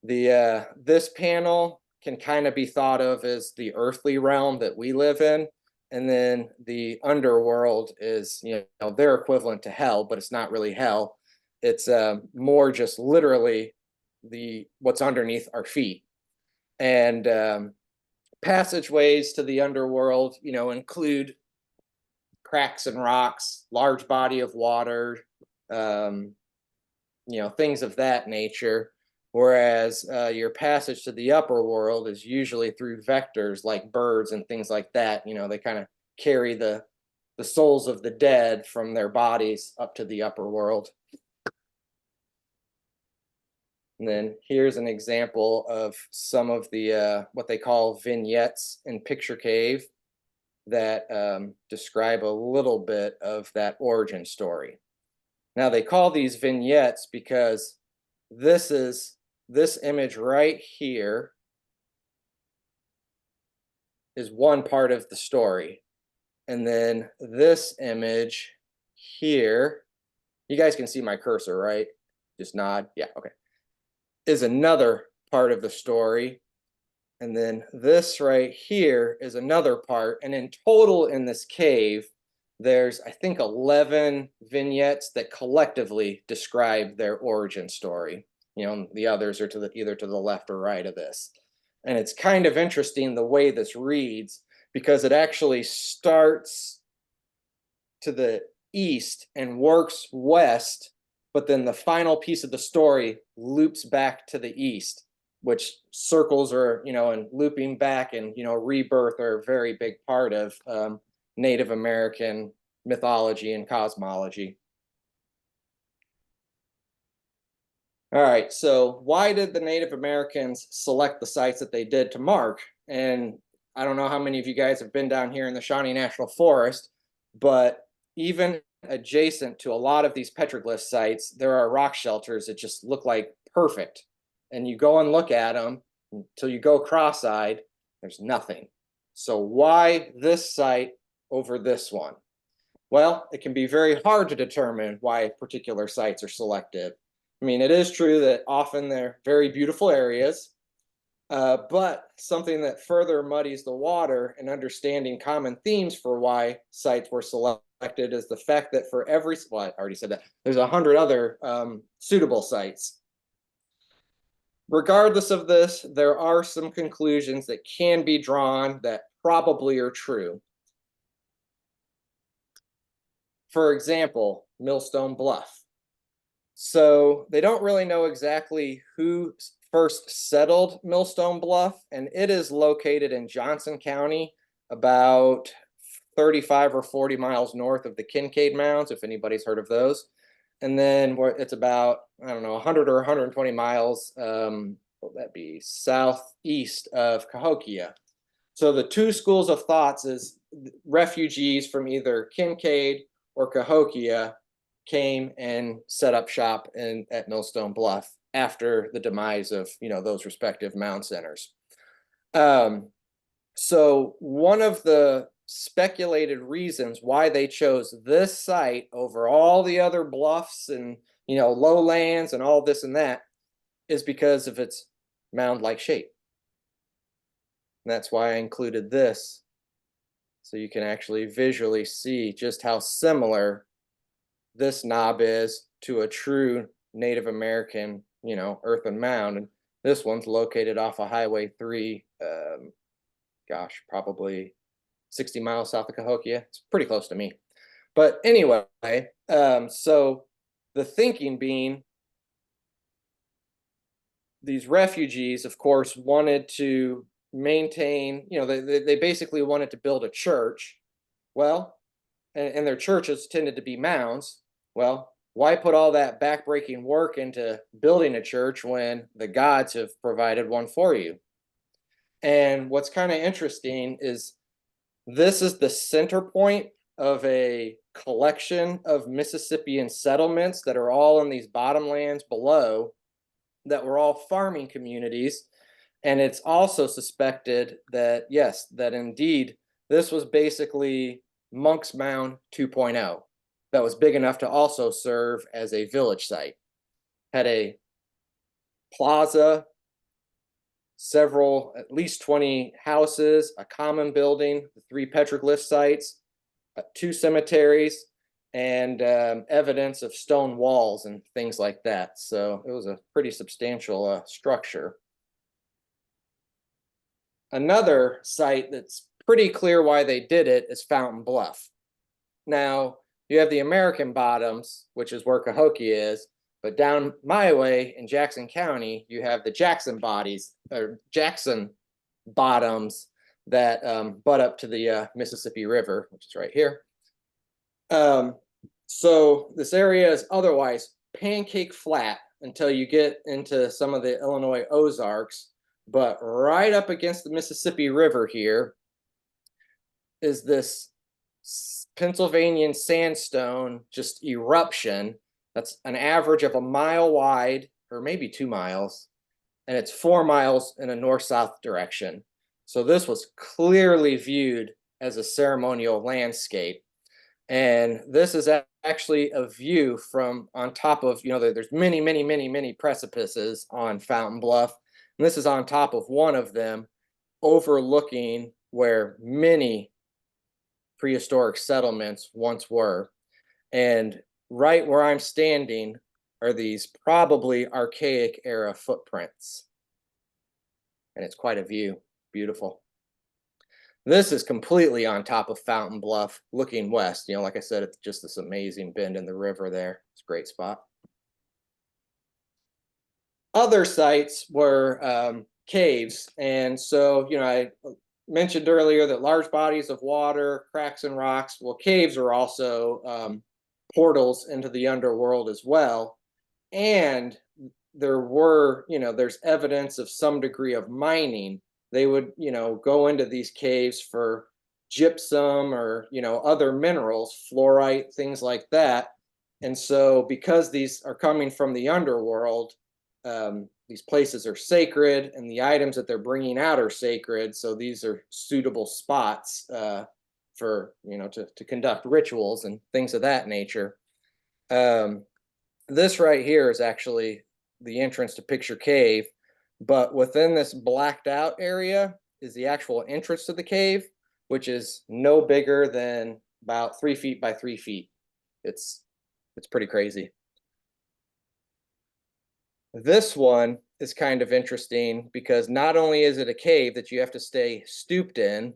This panel can kind of be thought of as the earthly realm that we live in. And then the underworld is, you know, their equivalent to hell, but it's not really hell. It's more just literally what's underneath our feet. And passageways to the underworld, you know, include cracks and rocks, large body of water, you know, things of that nature. Whereas your passage to the upper world is usually through vectors like birds and things like that. You know, they kind of carry the souls of the dead from their bodies up to the upper world. And then here's an example of some of the what they call vignettes in Picture Cave that describe a little bit of that origin story. Now they call these vignettes because this image right here is one part of the story. And then this image here, you guys can see my cursor, right? Just nod. Yeah, okay. Is another part of the story. And then this right here is another part. And in total in this cave, there's, I think, 11 vignettes that collectively describe their origin story. You know, the others are either to the left or right of this. And it's kind of interesting the way this reads, because it actually starts to the east and works west, but then the final piece of the story loops back to the east, which circles are, you know, and looping back and, you know, rebirth are a very big part of Native American mythology and cosmology. All right, so why did the Native Americans select the sites that they did to mark? And I don't know how many of you guys have been down here in the Shawnee National Forest, but even adjacent to a lot of these petroglyph sites, there are rock shelters that just look like perfect. And you go and look at them until you go cross-eyed, there's nothing. So why this site over this one? Well, it can be very hard to determine why particular sites are selected. I mean, it is true that often they're very beautiful areas, but something that further muddies the water and understanding common themes for why sites were selected is the fact that for every, well, I already said that, there's 100 other suitable sites. Regardless of this, there are some conclusions that can be drawn that probably are true. For example, Millstone Bluff. So they don't really know exactly who first settled Millstone Bluff, and it is located in Johnson County, about 35 or 40 miles north of the Kincaid Mounds, if anybody's heard of those. And then it's about, I don't know, 100 or 120 miles, what would that be, southeast of Cahokia. So the two schools of thoughts is refugees from either Kincaid or Cahokia came and set up shop at Millstone Bluff after the demise of those respective mound centers. So one of the speculated reasons why they chose this site over all the other bluffs and lowlands and all this and that is because of its mound-like shape. And that's why I included this, so you can actually visually see just how similar this knob is to a true Native American, earthen mound. And this one's located off of Highway 3, gosh, probably 60 miles south of Cahokia. It's pretty close to me. But anyway, so the thinking being, these refugees, of course, wanted to maintain, they basically wanted to build a church. Well, and their churches tended to be mounds. Well, why put all that backbreaking work into building a church when the gods have provided one for you? And what's kind of interesting is this is the center point of a collection of Mississippian settlements that are all in these bottomlands below that were all farming communities. And it's also suspected that, yes, that indeed this was basically Monk's Mound 2.0 that was big enough to also serve as a village site. Had a plaza, at least 20 houses, a common building, the 3 petroglyph sites, 2 cemeteries, and evidence of stone walls and things like that. So it was a pretty substantial structure. Another site that's pretty clear why they did it is Fountain Bluff. Now, you have the American Bottoms, which is where Cahokia is, but down my way in Jackson County, you have the Jackson Bottoms that butt up to the Mississippi River, which is right here. So this area is otherwise pancake flat until you get into some of the Illinois Ozarks, but right up against the Mississippi River here is this Pennsylvanian sandstone just eruption that's an average of a mile wide, or maybe 2 miles, and it's 4 miles in a north-south direction. So this was clearly viewed as a ceremonial landscape. And this is actually a view from on top of, there's many precipices on Fountain Bluff. And this is on top of one of them, overlooking where many prehistoric settlements once were. And right where I'm standing are these probably archaic era footprints. And it's quite a view. Beautiful. This is completely on top of Fountain Bluff, looking west. Like I said, it's just this amazing bend in the river there. It's a great spot. Other sites were caves. And so, I mentioned earlier that large bodies of water, cracks in rocks, well, caves are also portals into the underworld as well. And there's evidence of some degree of mining. They would, go into these caves for gypsum or, other minerals, fluorite, things like that. And so, because these are coming from the underworld, these places are sacred, and the items that they're bringing out are sacred. So these are suitable spots for to conduct rituals and things of that nature. Um, this right here is actually the entrance to Picture Cave, but within this blacked out area is the actual entrance to the cave, which is no bigger than about 3 feet by 3 feet. It's pretty crazy. This one is kind of interesting because not only is it a cave that you have to stay stooped in,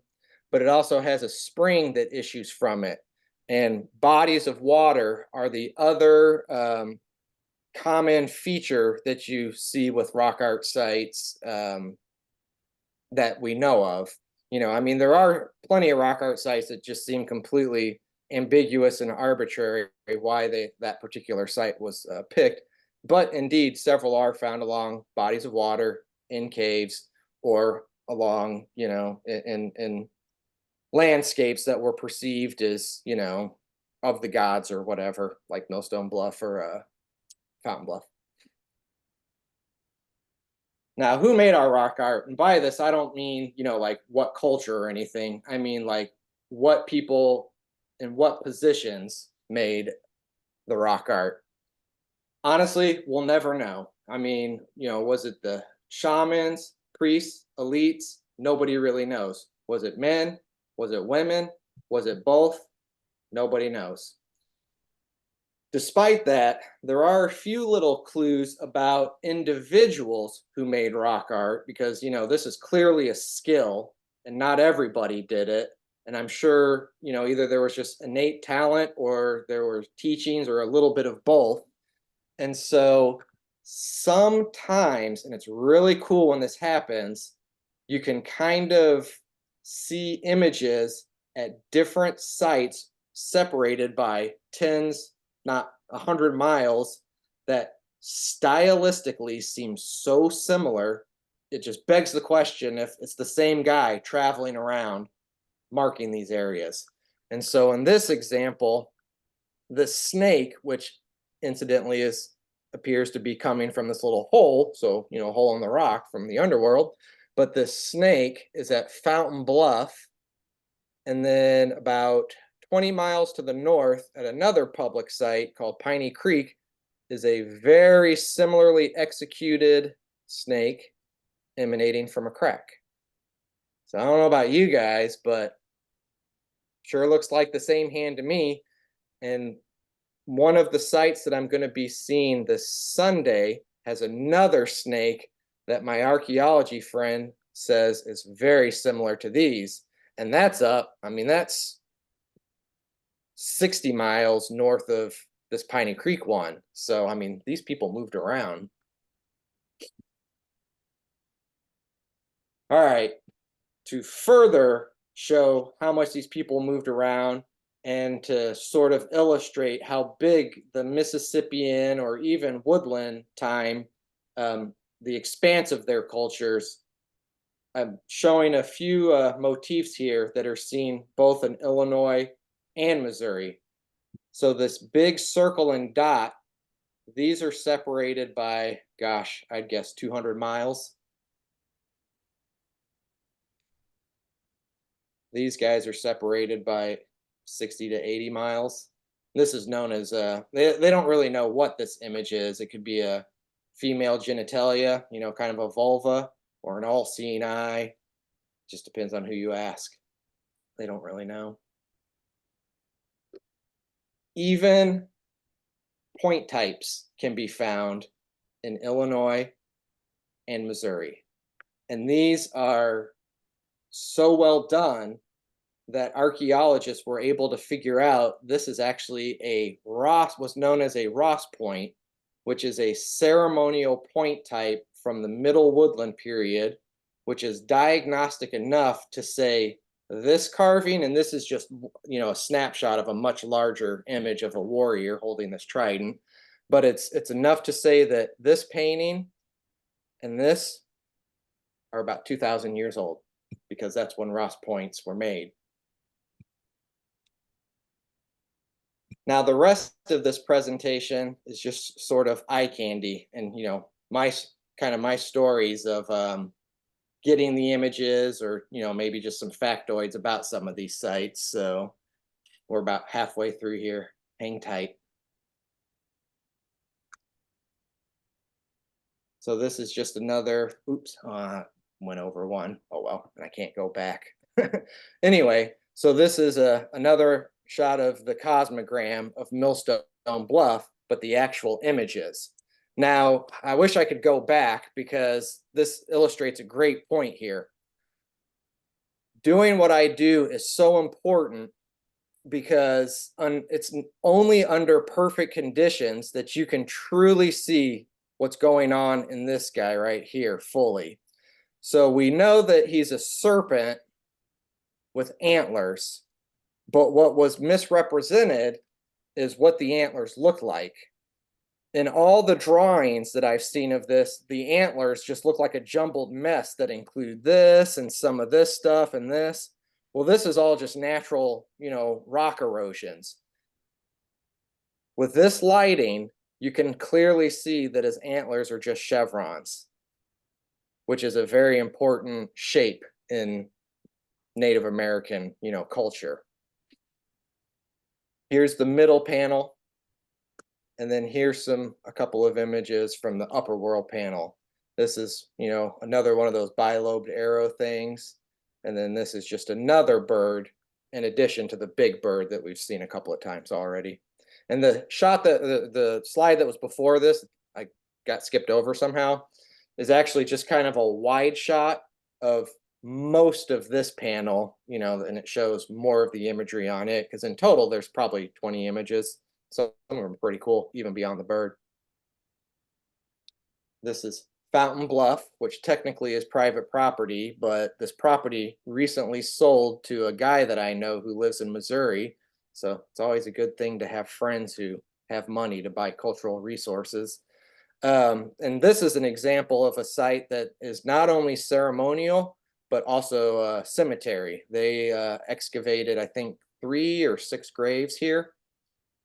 but it also has a spring that issues from it. And bodies of water are the other common feature that you see with rock art sites that we know of. I mean, there are plenty of rock art sites that just seem completely ambiguous and arbitrary why that particular site was picked. But indeed, several are found along bodies of water, in caves, or along, in landscapes that were perceived as, of the gods or whatever, like Millstone Bluff or Fountain Bluff. Now, who made our rock art? And by this, I don't mean, like what culture or anything. I mean, like what people in what positions made the rock art. Honestly, we'll never know. I mean, was it the shamans, priests, elites? Nobody really knows. Was it men? Was it women? Was it both? Nobody knows. Despite that, there are a few little clues about individuals who made rock art because, this is clearly a skill and not everybody did it. And I'm sure, either there was just innate talent or there were teachings or a little bit of both. And so sometimes, and it's really cool when this happens, you can kind of see images at different sites separated by tens, not 100 miles, that stylistically seem so similar. It just begs the question if it's the same guy traveling around marking these areas. And so in this example, the snake, which incidentally appears to be coming from this little hole, so hole in the rock from the underworld, but the snake is at Fountain Bluff, and then about 20 miles to the north at another public site called Piney Creek is a very similarly executed snake emanating from a crack. So I don't know about you guys, but sure looks like the same hand to me. And one of the sites that I'm going to be seeing this Sunday has another snake that my archaeology friend says is very similar to these. And that's that's 60 miles north of this Piney Creek one. So, these people moved around. All right. To further show how much these people moved around and to sort of illustrate how big the Mississippian or even woodland time, the expanse of their cultures, I'm showing a few motifs here that are seen both in Illinois and Missouri. So this big circle and dot, these are separated by, gosh, I'd guess 200 miles. These guys are separated by 60 to 80 miles. This is known as, they don't really know what this image is. It could be a female genitalia, kind of a vulva, or an all-seeing eye. Just depends on who you ask. They don't really know. Even point types can be found in Illinois and Missouri. And these are so well done that archaeologists were able to figure out this is actually was known as a Ross point, which is a ceremonial point type from the Middle Woodland period, which is diagnostic enough to say this carving, and this is just, you know, a snapshot of a much larger image of a warrior holding this trident, but it's enough to say that this painting and this are about 2,000 years old, because that's when Ross points were made. Now, the rest of this presentation is just sort of eye candy, and, you know, my stories of getting the images, or, you know, maybe just some factoids about some of these sites. So we're about halfway through here. Hang tight. So this is just another, oops, went over one. Oh well, and I can't go back. Anyway, so this is another shot of the cosmogram of Millstone Bluff, but the actual images. Now, I wish I could go back, because this illustrates a great point here. Doing what I do is so important, because it's only under perfect conditions that you can truly see what's going on in this guy right here fully. So we know that he's a serpent with antlers, but what was misrepresented is what the antlers look like. In all the drawings that I've seen of this, the antlers just look like a jumbled mess that include this and some of this stuff and this. Well, this is all just natural, you know, rock erosions. With this lighting, you can clearly see that his antlers are just chevrons, which is a very important shape in Native American, you know, culture. Here's the middle panel. And then here's a couple of images from the upper world panel. This is, you know, another one of those bilobed arrow things. And then this is just another bird, in addition to the big bird that we've seen a couple of times already. And the shot that the slide that was before this, I got skipped over somehow, is actually just kind of a wide shot of most of this panel, you know, and it shows more of the imagery on it, because in total there's probably 20 images. Some of them are pretty cool, even beyond the bird. This is Fountain Bluff, which technically is private property, but this property recently sold to a guy that I know who lives in Missouri. So it's always a good thing to have friends who have money to buy cultural resources. And this is an example of a site that is not only ceremonial, but also a cemetery. They excavated, I think, 3 or 6 graves here.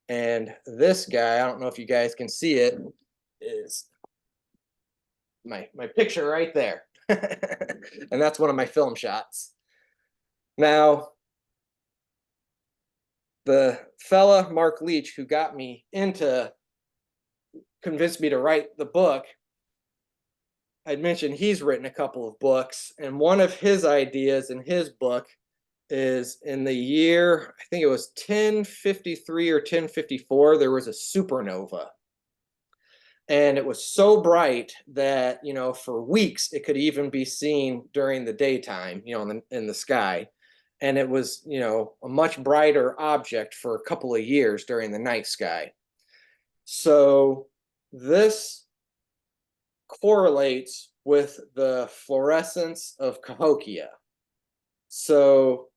And this guy, I don't know if you guys can see it, is my picture right there. And that's one of my film shots. Now, the fella, Mark Leach, who got me convinced me to write the book, I'd mentioned he's written a couple of books, and one of his ideas in his book is in the year, I think it was 1053 or 1054, there was a supernova. And it was so bright that, you know, for weeks it could even be seen during the daytime, you know, in the sky. And it was, you know, a much brighter object for a couple of years during the night sky. So this correlates with the fluorescence of Cahokia. So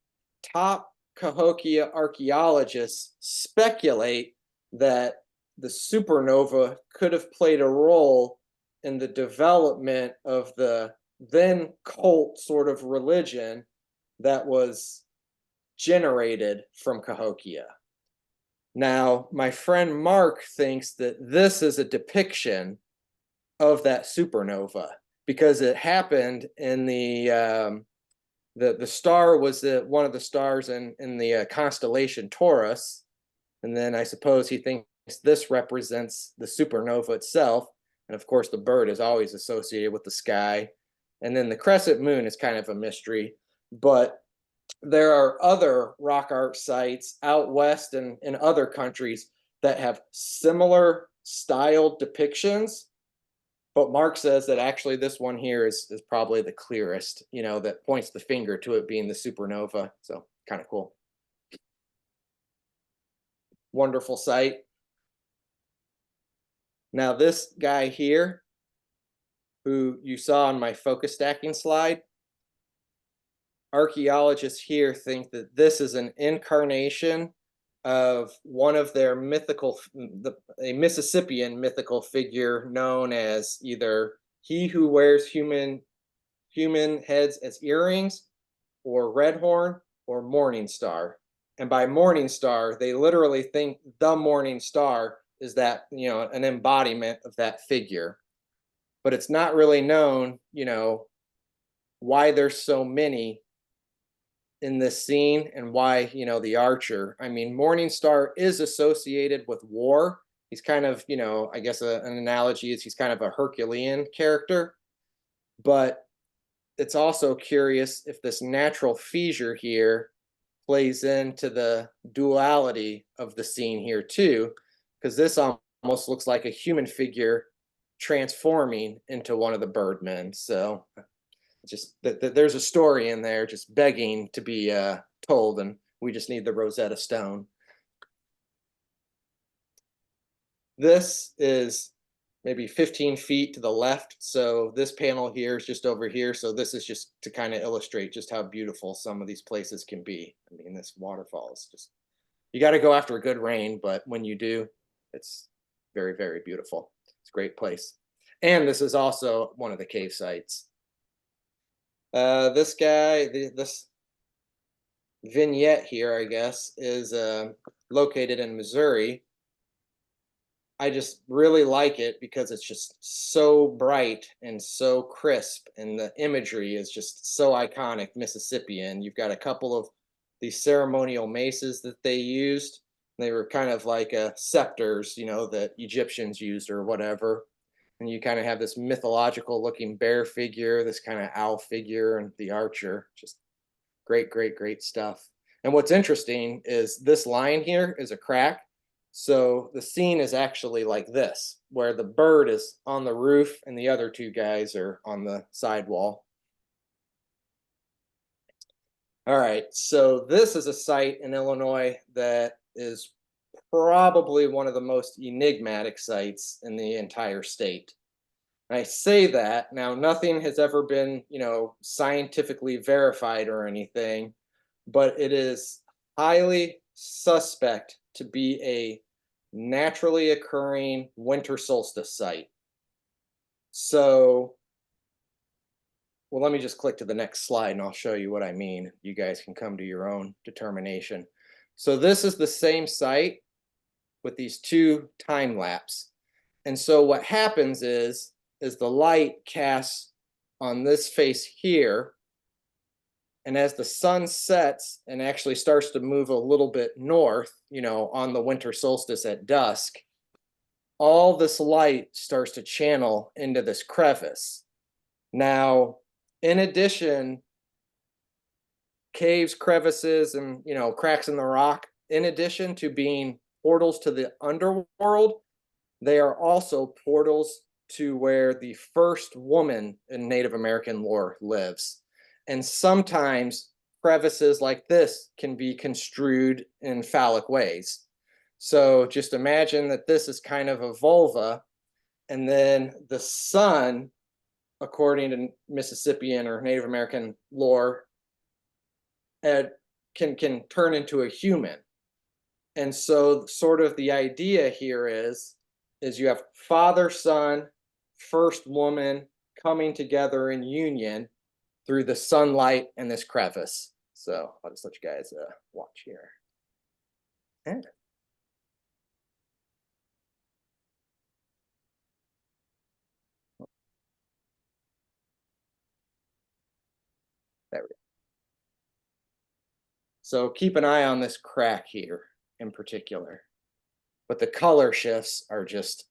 top Cahokia archaeologists speculate that the supernova could have played a role in the development of the then cult sort of religion that was generated from Cahokia. Now, my friend Mark thinks that this is a depiction of that supernova, because it happened in the star was one of the stars in the constellation Taurus, and then I suppose he thinks this represents the supernova itself, and of course the bird is always associated with the sky, and then the crescent moon is kind of a mystery. But there are other rock art sites out west and in other countries that have similar styled depictions. But Mark says that actually this one here is probably the clearest, you know, that points the finger to it being the supernova. So kind of cool. Wonderful site. Now this guy here, who you saw on my focus stacking slide, archaeologists here think that this is an incarnation of one of their a Mississippian mythical figure known as either he who wears human heads as earrings, or Red Horn, or Morning Star. And by Morning Star, they literally think the Morning Star is that, an embodiment of that figure. But it's not really known, why there's so many in this scene and why, the archer. I mean, Morning Star is associated with war. He's kind of, I guess an analogy is he's kind of a Herculean character. But it's also curious if this natural feature here plays into the duality of the scene here too, because this almost looks like a human figure transforming into one of the birdmen. So just there's a story in there just begging to be told, and we just need the Rosetta Stone. This is maybe 15 feet to the left. So this panel here is just over here. So this is just to kind of illustrate just how beautiful some of these places can be. I mean, this waterfall is just, you got to go after a good rain, but when you do, it's very, very beautiful. It's a great place. And this is also one of the cave sites. This guy, this vignette here, I guess, is located in Missouri. I just really like it because it's just so bright and so crisp, and the imagery is just so iconic Mississippian. You've got a couple of these ceremonial maces that they used. They were kind of like scepters, that Egyptians used or whatever. And you kind of have this mythological looking bear figure, this kind of owl figure, and the archer. Just great, great, great stuff. And what's interesting is this line here is a crack. So the scene is actually like this, where the bird is on the roof and the other two guys are on the sidewall. All right, so this is a site in Illinois that is probably one of the most enigmatic sites in the entire state. And I say that, now nothing has ever been, scientifically verified or anything, but it is highly suspect to be a naturally occurring winter solstice site. So, well, let me just click to the next slide and I'll show you what I mean. You guys can come to your own determination. So this is the same site with these two time lapse. And so what happens is the light casts on this face here, and as the sun sets and actually starts to move a little bit north, on the winter solstice at dusk, all this light starts to channel into this crevice. Now, in addition, caves, crevices, and cracks in the rock, in addition to being portals to the underworld, they are also portals to where the first woman in Native American lore lives. And sometimes crevices like this can be construed in phallic ways. So just imagine that this is kind of a vulva, and then the sun, according to Mississippian or Native American lore, can turn into a human. And so sort of the idea here is you have father, son, first woman coming together in union through the sunlight and this crevice. So I'll just let you guys watch here. And there we go. So keep an eye on this crack here in particular. But the color shifts are just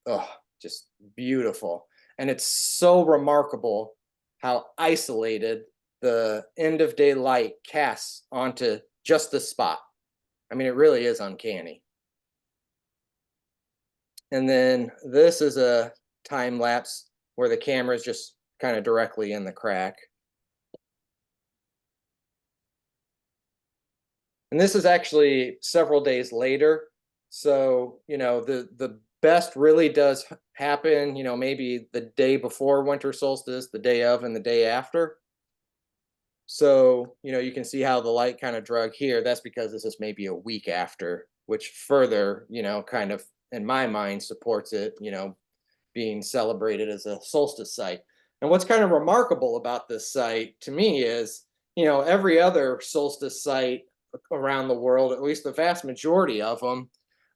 beautiful. And it's so remarkable how isolated the end of day light casts onto just this spot. I mean, it really is uncanny. And then this is a time lapse where the camera is just kind of directly in the crack. And this is actually several days later. So, the best really does happen, maybe the day before winter solstice, the day of, and the day after. So, you can see how the light kind of drug here. That's because this is maybe a week after, which further, kind of in my mind supports it, being celebrated as a solstice site. And what's kind of remarkable about this site to me is, every other solstice site around the world, at least the vast majority of them,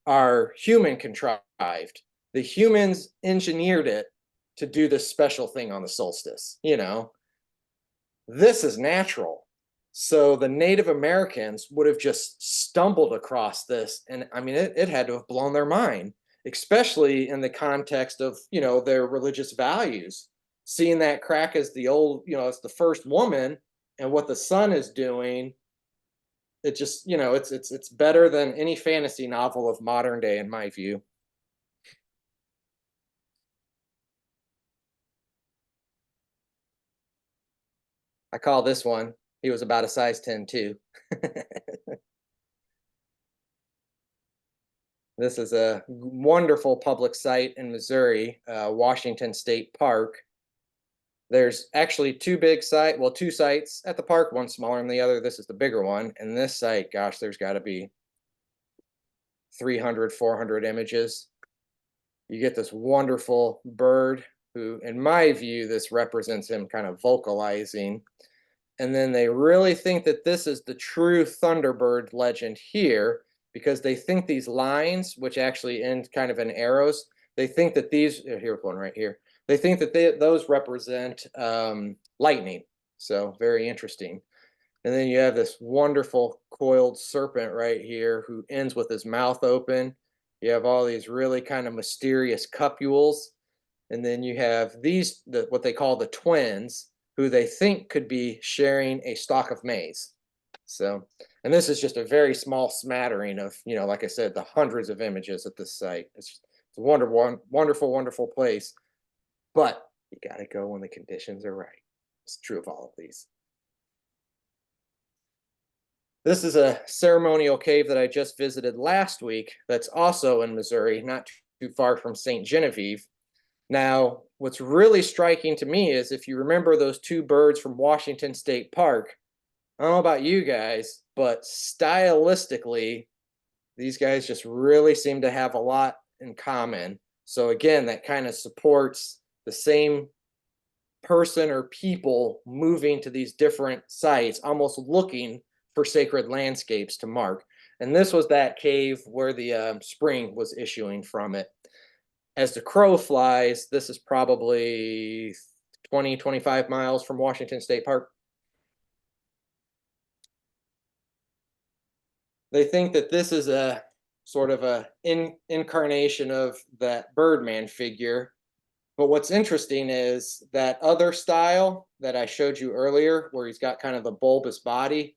are human contrived. The humans engineered it to do this special thing on the solstice. This is natural. So the Native Americans would have just stumbled across this. And I mean, it had to have blown their mind, especially in the context of, their religious values. Seeing that crack as as the first woman and what the sun is doing, it just, it's better than any fantasy novel of modern day, in my view. I call this one, he was about a size 10 too. This is a wonderful public site in Missouri, Washington State Park. There's actually two sites at the park, one smaller than the other. This is the bigger one. And this site, gosh, there's got to be 300, 400 images. You get this wonderful bird who, in my view, this represents him kind of vocalizing. And then they really think that this is the true Thunderbird legend here, because they think these lines, which actually end kind of in arrows, they think that here's one right here. They think that those represent lightning. So very interesting. And then you have this wonderful coiled serpent right here who ends with his mouth open. You have all these really kind of mysterious cupules. And then you have what they call the twins, who they think could be sharing a stalk of maize. So, and this is just a very small smattering of, like I said, the hundreds of images at this site. It's a wonderful, wonderful, wonderful place. But you got to go when the conditions are right. It's true of all of these. This is a ceremonial cave that I just visited last week that's also in Missouri, not too far from St. Genevieve. Now, what's really striking to me is if you remember those two birds from Washington State Park, I don't know about you guys, but stylistically, these guys just really seem to have a lot in common. So again, that kind of supports the same person or people moving to these different sites, almost looking for sacred landscapes to mark. And this was that cave where the spring was issuing from it. As the crow flies, this is probably 20, 25 miles from Washington State Park. They think that this is a sort of a incarnation of that Birdman figure. But what's interesting is that other style that I showed you earlier, where he's got kind of the bulbous body.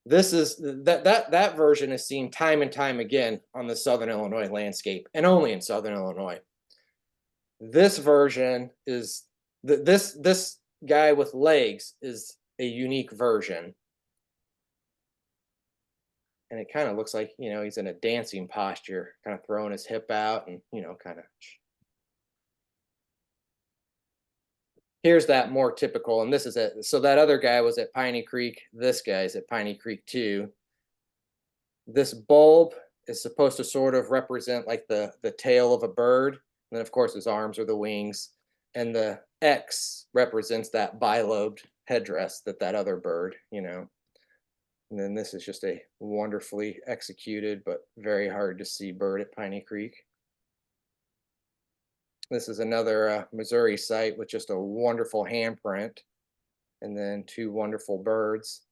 This is that version is seen time and time again on the Southern Illinois landscape, and only in Southern Illinois. This version is this guy with legs is a unique version. And it kind of looks like, he's in a dancing posture, kind of throwing his hip out and, kind of. Here's that more typical, and this is it. So that other guy was at Piney Creek. This guy's at Piney Creek too. This bulb is supposed to sort of represent like the tail of a bird. And then of course his arms are the wings. And the X represents that bilobed headdress that other bird. And then this is just a wonderfully executed but very hard to see bird at Piney Creek. This is another Missouri site with just a wonderful handprint, and then two wonderful birds.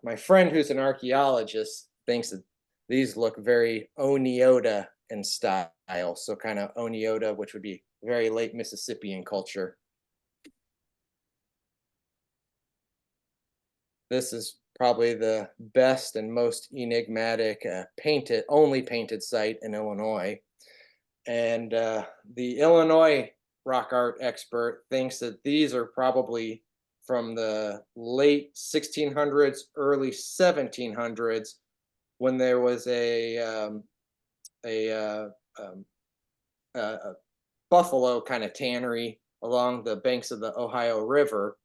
My friend who's an archaeologist thinks that these look very Oneota in style. So kind of Oneota, which would be very late Mississippian culture. This is probably the best and most enigmatic only painted site in Illinois. And the Illinois rock art expert thinks that these are probably from the late 1600s, early 1700s, when there was a buffalo kind of tannery along the banks of the Ohio River.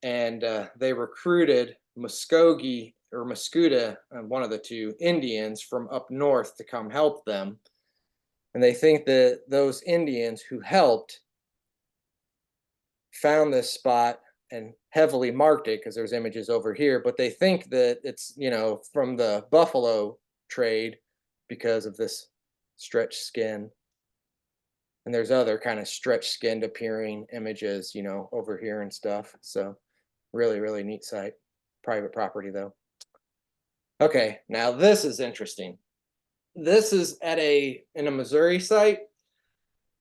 and they recruited Muskogee or Muscuda, one of the two Indians from up north to come help them. And they think that those Indians who helped found this spot and heavily marked it because there's images over here, but they think that it's, from the buffalo trade because of this stretched skin. And there's other kind of stretched skinned appearing images, over here and stuff. So really, really neat site. Private property though. Okay, now this is interesting. This is in a Missouri site.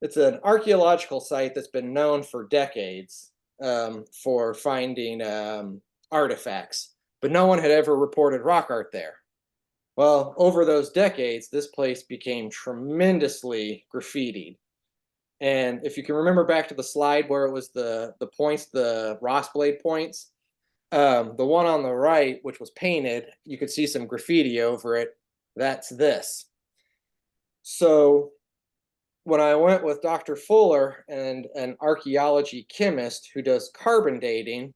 It's an archaeological site that's been known for decades for finding artifacts, but no one had ever reported rock art there. Well, over those decades, this place became tremendously graffitied. And if you can remember back to the slide where it was the points, the Ross blade points, the one on the right, which was painted, you could see some graffiti over it. That's this. So when I went with Dr. Fuller and an archaeology chemist who does carbon dating,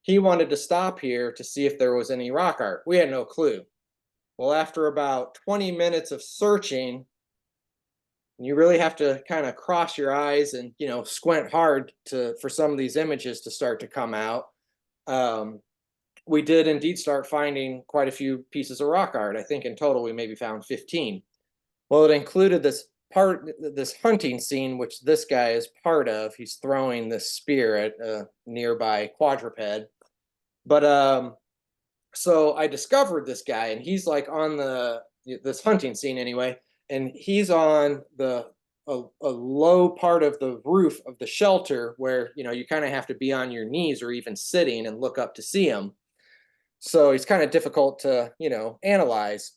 he wanted to stop here to see if there was any rock art. We had no clue. Well, after about 20 minutes of searching, you really have to kind of cross your eyes and, squint hard for some of these images to start to come out. We did indeed start finding quite a few pieces of rock art. I think in total we maybe found 15. Well, it included this hunting scene, which this guy is part of. He's throwing this spear at a nearby quadruped. But so I discovered this guy, and he's like on this hunting scene anyway, and he's on a low part of the roof of the shelter where you kind of have to be on your knees or even sitting and look up to see him. So he's kind of difficult to analyze.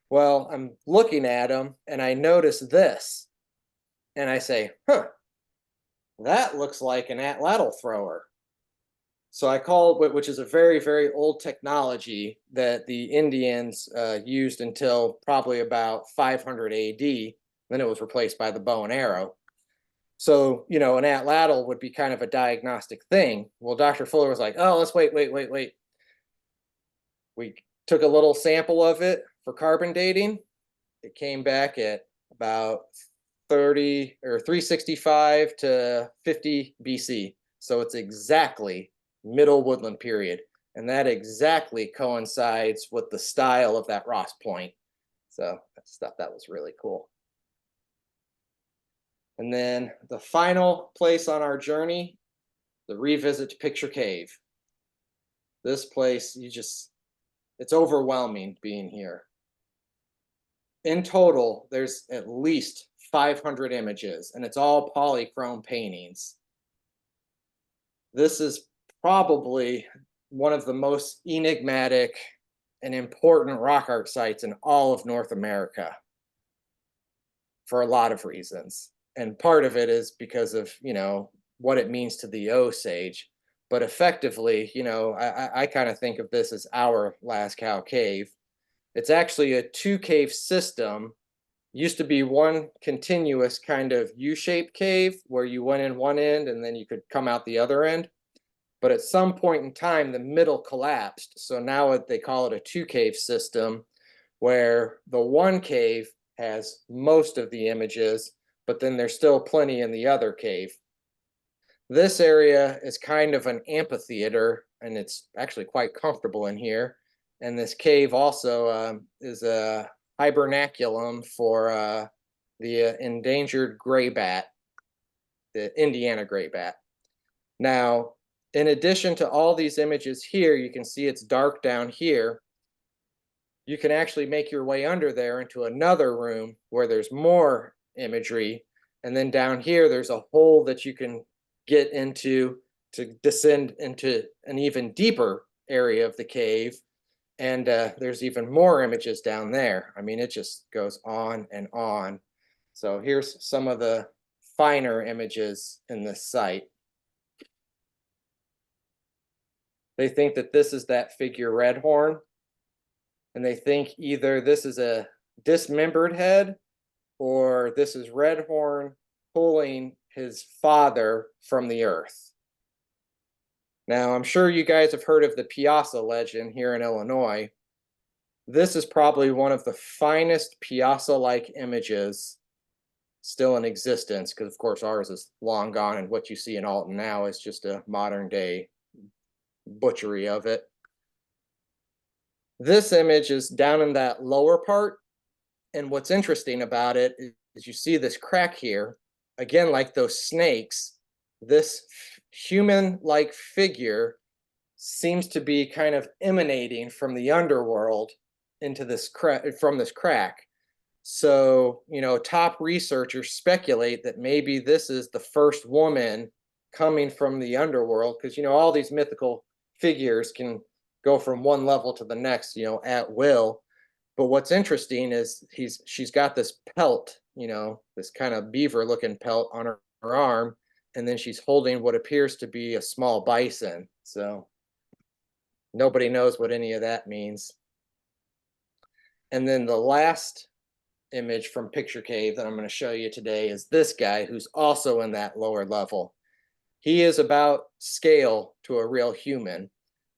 Well, I'm looking at him and I notice this, and I say, that looks like an atlatl thrower. So I called, which is a very, very old technology that the Indians used until probably about 500 AD. Then it was replaced by the bow and arrow. So, an atlatl would be kind of a diagnostic thing. Well, Dr. Fuller was like, oh, let's wait. We took a little sample of it for carbon dating. It came back at about 365 to 50 BC. So it's exactly middle woodland period. And that exactly coincides with the style of that Ross point. So I just thought that was really cool. And then the final place on our journey, the revisit to Picture Cave. This place, it's overwhelming being here. In total, there's at least 500 images, and it's all polychrome paintings. This is probably one of the most enigmatic and important rock art sites in all of North America for a lot of reasons. And part of it is because of, what it means to the Osage. But effectively, I kind of think of this as our Lascaux Cave. It's actually a two-cave system. Used to be one continuous kind of U-shaped cave where you went in one end and then you could come out the other end. But at some point in time, the middle collapsed. So now they call it a two-cave system, where the one cave has most of the images, but then there's still plenty in the other cave. This area is kind of an amphitheater, and it's actually quite comfortable in here. And this cave also is a hibernaculum for the endangered gray bat, the Indiana gray bat. Now, in addition to all these images here, you can see it's dark down here. You can actually make your way under there into another room where there's more imagery. And then down here, there's a hole that you can get into to descend into an even deeper area of the cave. And there's even more images down there. I mean, it just goes on and on. So here's some of the finer images in this site. They think that this is that figure Redhorn, and they think either this is a dismembered head or this is Redhorn pulling his father from the earth. Now, I'm sure you guys have heard of the Piazza legend here in Illinois. This is probably one of the finest Piazza-like images still in existence, because of course ours is long gone, and what you see in Alton now is just a modern day butchery of it. This image is down in that lower part, and what's interesting about it is you see this crack here. Again, like those snakes, this human-like figure seems to be kind of emanating from the underworld into this crack, from this crack. So, you know, top researchers speculate that maybe this is the first woman coming from the underworld, because, you know, all these mythical figures can go from one level to the next, you know, at will. But what's interesting is she's got this pelt, you know, this kind of beaver looking pelt on her arm, and then she's holding what appears to be a small bison. So nobody knows what any of that means. And then the last image from Picture Cave that I'm going to show you today is this guy, who's also in that lower level. He is about scale to a real human,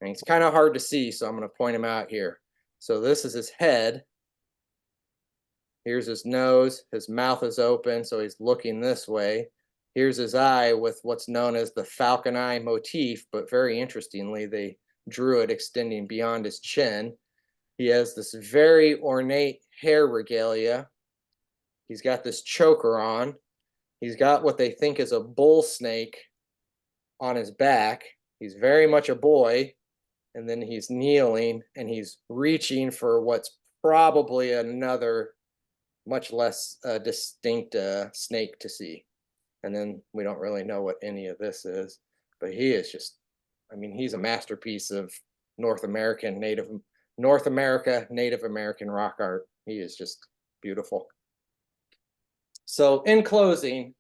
and he's kind of hard to see, so I'm going to point him out here. So this is his head. Here's his nose. His mouth is open, so he's looking this way. Here's his eye with what's known as the falcon eye motif, but very interestingly, they drew it extending beyond his chin. He has this very ornate hair regalia. He's got this choker on. He's got what they think is a bull snake on his back. He's very much a boy. And then he's kneeling and he's reaching for what's probably another much less distinct snake to see. And then we don't really know what any of this is, but he is just, I mean, he's a masterpiece of North America, Native American rock art. He is just beautiful. So in closing,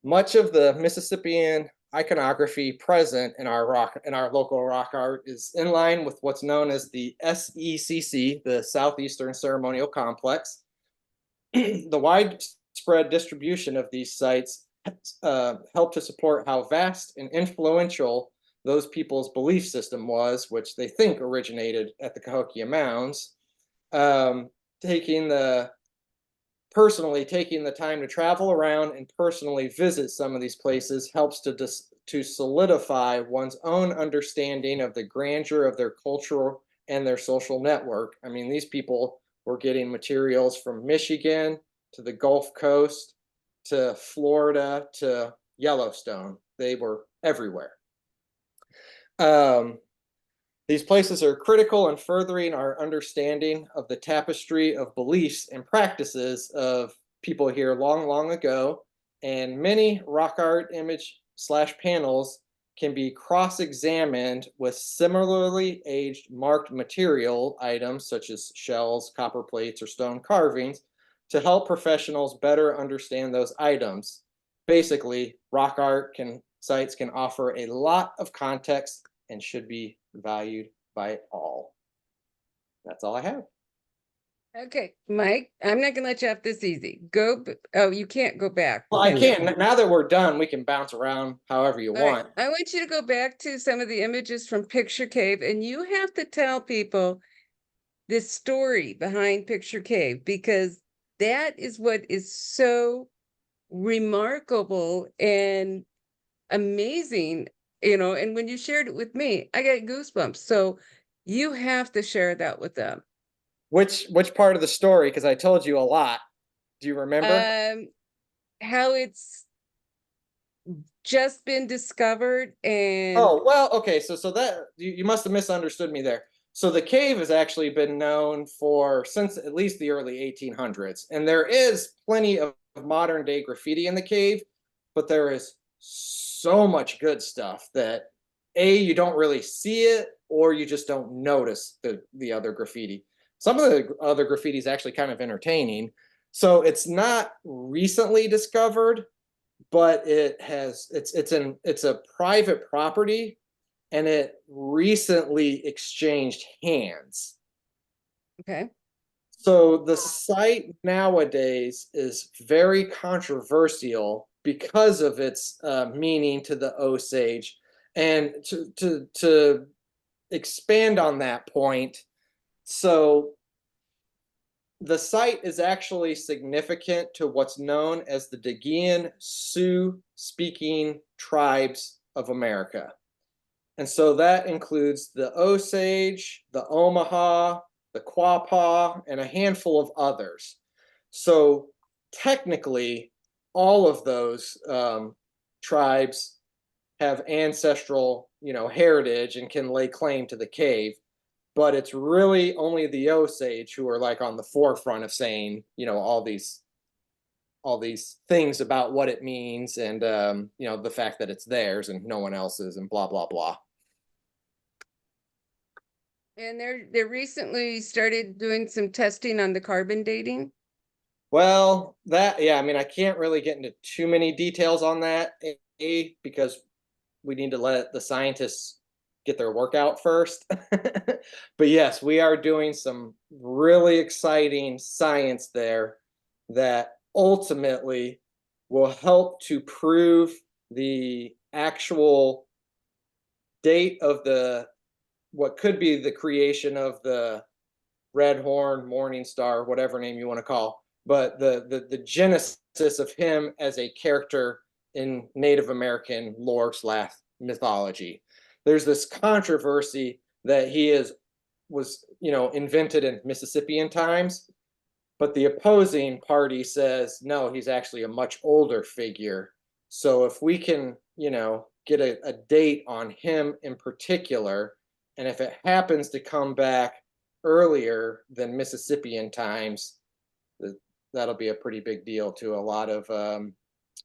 much of the Mississippian iconography present in our local rock art is in line with what's known as the SECC, the Southeastern Ceremonial Complex. The widespread distribution of these sites help to support how vast and influential those people's belief system was, which they think originated at the Cahokia Mounds. Personally taking the time to travel around and personally visit some of these places helps to solidify one's own understanding of the grandeur of their cultural and their social network. I mean, these people were getting materials from Michigan to the Gulf Coast to Florida to Yellowstone. They were everywhere. These places are critical in furthering our understanding of the tapestry of beliefs and practices of people here long, long ago, and many rock art image/panels can be cross-examined with similarly aged marked material items such as shells, copper plates, or stone carvings to help professionals better understand those items. Basically, rock art sites can offer a lot of context and should be valued by all. That's all I have. Okay, Mike, I'm not gonna let you off this easy. Oh, you can't go back. Well, I can. Now that we're done, we can bounce around however you All right, want. I want you to go back to some of the images from Picture Cave, and you have to tell people this story behind Picture Cave, because that is what is so remarkable and amazing, you know, and when you shared it with me, I got goosebumps. So you have to share that with them. Which part of the story? Because I told you a lot. Do you remember? How it's just been discovered and Oh, well, okay. So that you must have misunderstood me there. So the cave has actually been known for since at least the early 1800s, and there is plenty of modern day graffiti in the cave, but there is so much good stuff that you don't really see it, or you just don't notice the other graffiti. Some of the other graffiti is actually kind of entertaining. So it's not recently discovered, but it's a private property, and it recently exchanged hands. okay. So the site nowadays is very controversial because of its meaning to the Osage, And to expand on that point, so the site is actually significant to what's known as the Daguian Sioux speaking tribes of America. And so that includes the Osage, the Omaha, the Quapaw, and a handful of others. So technically, all of those tribes have ancestral, heritage and can lay claim to the cave. But it's really only the Osage who are like on the forefront of saying, all these things about what it means, and the fact that it's theirs and no one else's, and blah blah blah. And they recently started doing some testing on the carbon dating. Well, yeah, I mean, I can't really get into too many details on that, because we need to let the scientists get their work out first. But yes, we are doing some really exciting science there that ultimately will help to prove the actual date of what could be the creation of the red horn, morning star, whatever name you want to call, but the genesis of him as a character in Native American lore / mythology. There's this controversy that was invented in Mississippian times, but the opposing party says no, he's actually a much older figure. So if we can, get a date on him in particular, and if it happens to come back earlier than Mississippian times, that'll be a pretty big deal to a lot of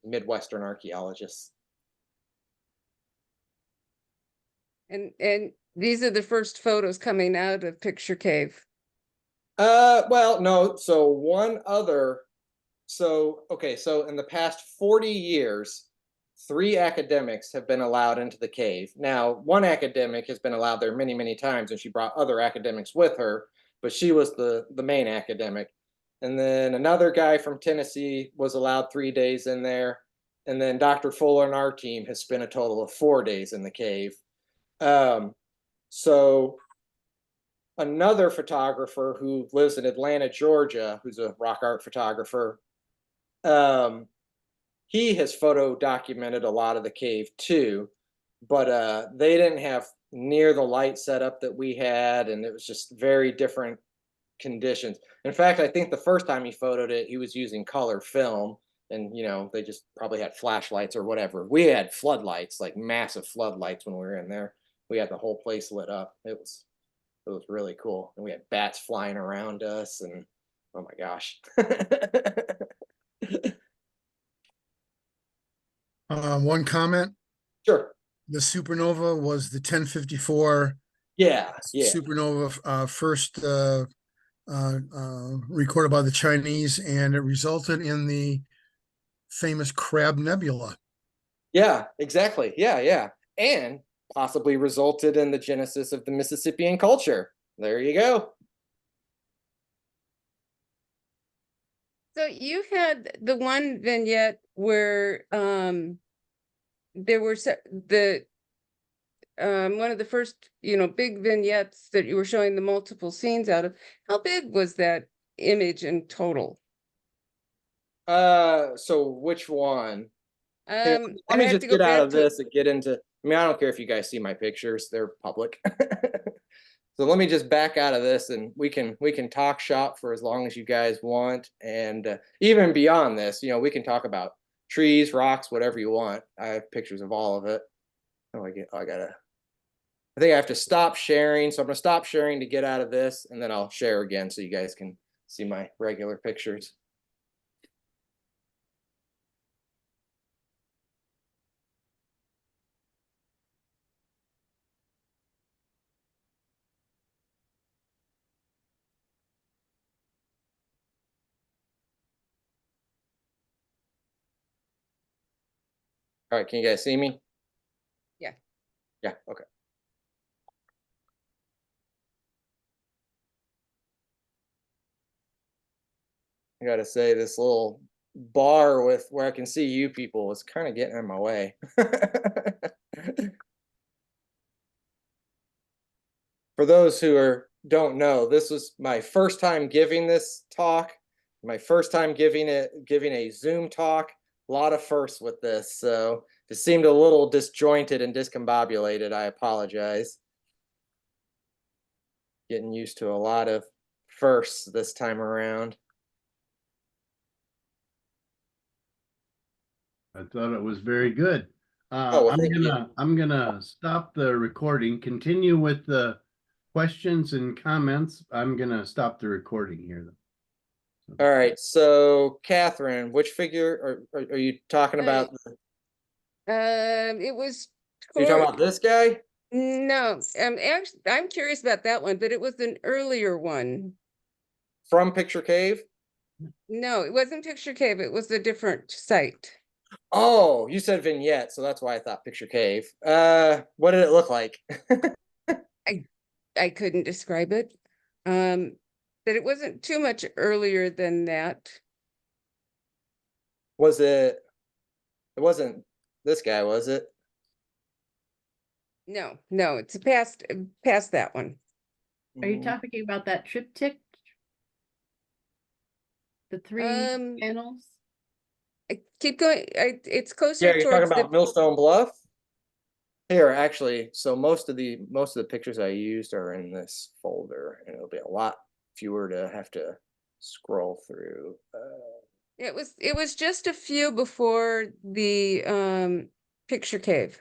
Midwestern archaeologists. And these are the first photos coming out of Picture Cave. Well, no. So okay, so in the past 40 years, 3 academics have been allowed into the cave. Now, one academic has been allowed there many, many times, and she brought other academics with her, but she was the main academic. And then another guy from Tennessee was allowed 3 days in there. And then Dr. Fuller and our team has spent a total of 4 days in the cave. So another photographer who lives in Atlanta, Georgia, who's a rock art photographer, he has photo documented a lot of the cave too, but they didn't have near the light setup that we had, and it was just very different conditions. In fact, I think the first time he photoed it, he was using color film, and they just probably had flashlights or whatever. We had floodlights, like massive floodlights, when we were in there. We had the whole place lit up. It was really cool, and we had bats flying around us, and oh my gosh. One comment, Sure. the supernova was the 1054 Yeah. supernova, first recorded by the Chinese, and it resulted in the famous Crab Nebula. Yeah, exactly. Yeah. And possibly resulted in the genesis of the Mississippian culture. There you go. So you had the one vignette where there were one of the first big vignettes that you were showing the multiple scenes out of. How big was that image in total? So which one? Here, I let me have just to go get out back of to it. this and get into. I mean, I don't care if you guys see my pictures; they're public. So let me just back out of this, and we can talk shop for as long as you guys want, and even beyond this, we can talk about trees, rocks, whatever you want. I have pictures of all of it. Oh, I think I have to stop sharing, so I'm gonna stop sharing to get out of this, and then I'll share again so you guys can see my regular pictures. All right, can you guys see me? Yeah. Yeah, okay. I gotta say, this little bar with where I can see you people is kind of getting in my way. for those who don't know, this was my first time giving this talk, my first time giving a Zoom talk. A lot of firsts with this, so it seemed a little disjointed and discombobulated. I apologize. Getting used to a lot of firsts this time around. I thought it was very good. Oh, well, thank you. I'm gonna stop the recording, continue with the questions and comments. I'm gonna stop the recording here. All right, so Catherine, which figure are you talking about? It was. You're talking about this guy? No, actually, I'm curious about that one, but it was an earlier one. From Picture Cave? No, it wasn't Picture Cave. It was a different site. Oh, you said vignette, so that's why I thought Picture Cave. What did it look like? I couldn't describe it. But it wasn't too much earlier than that. Was it? It wasn't this guy, was it? No, it's past that one. Are you talking about that triptych? The three panels? I keep going. It's closer Yeah, you're talking towards about Millstone Bluff? Here, actually, so most of the pictures I used are in this folder, and it'll be a lot fewer to have to scroll through. It was just a few before the Picture Cave.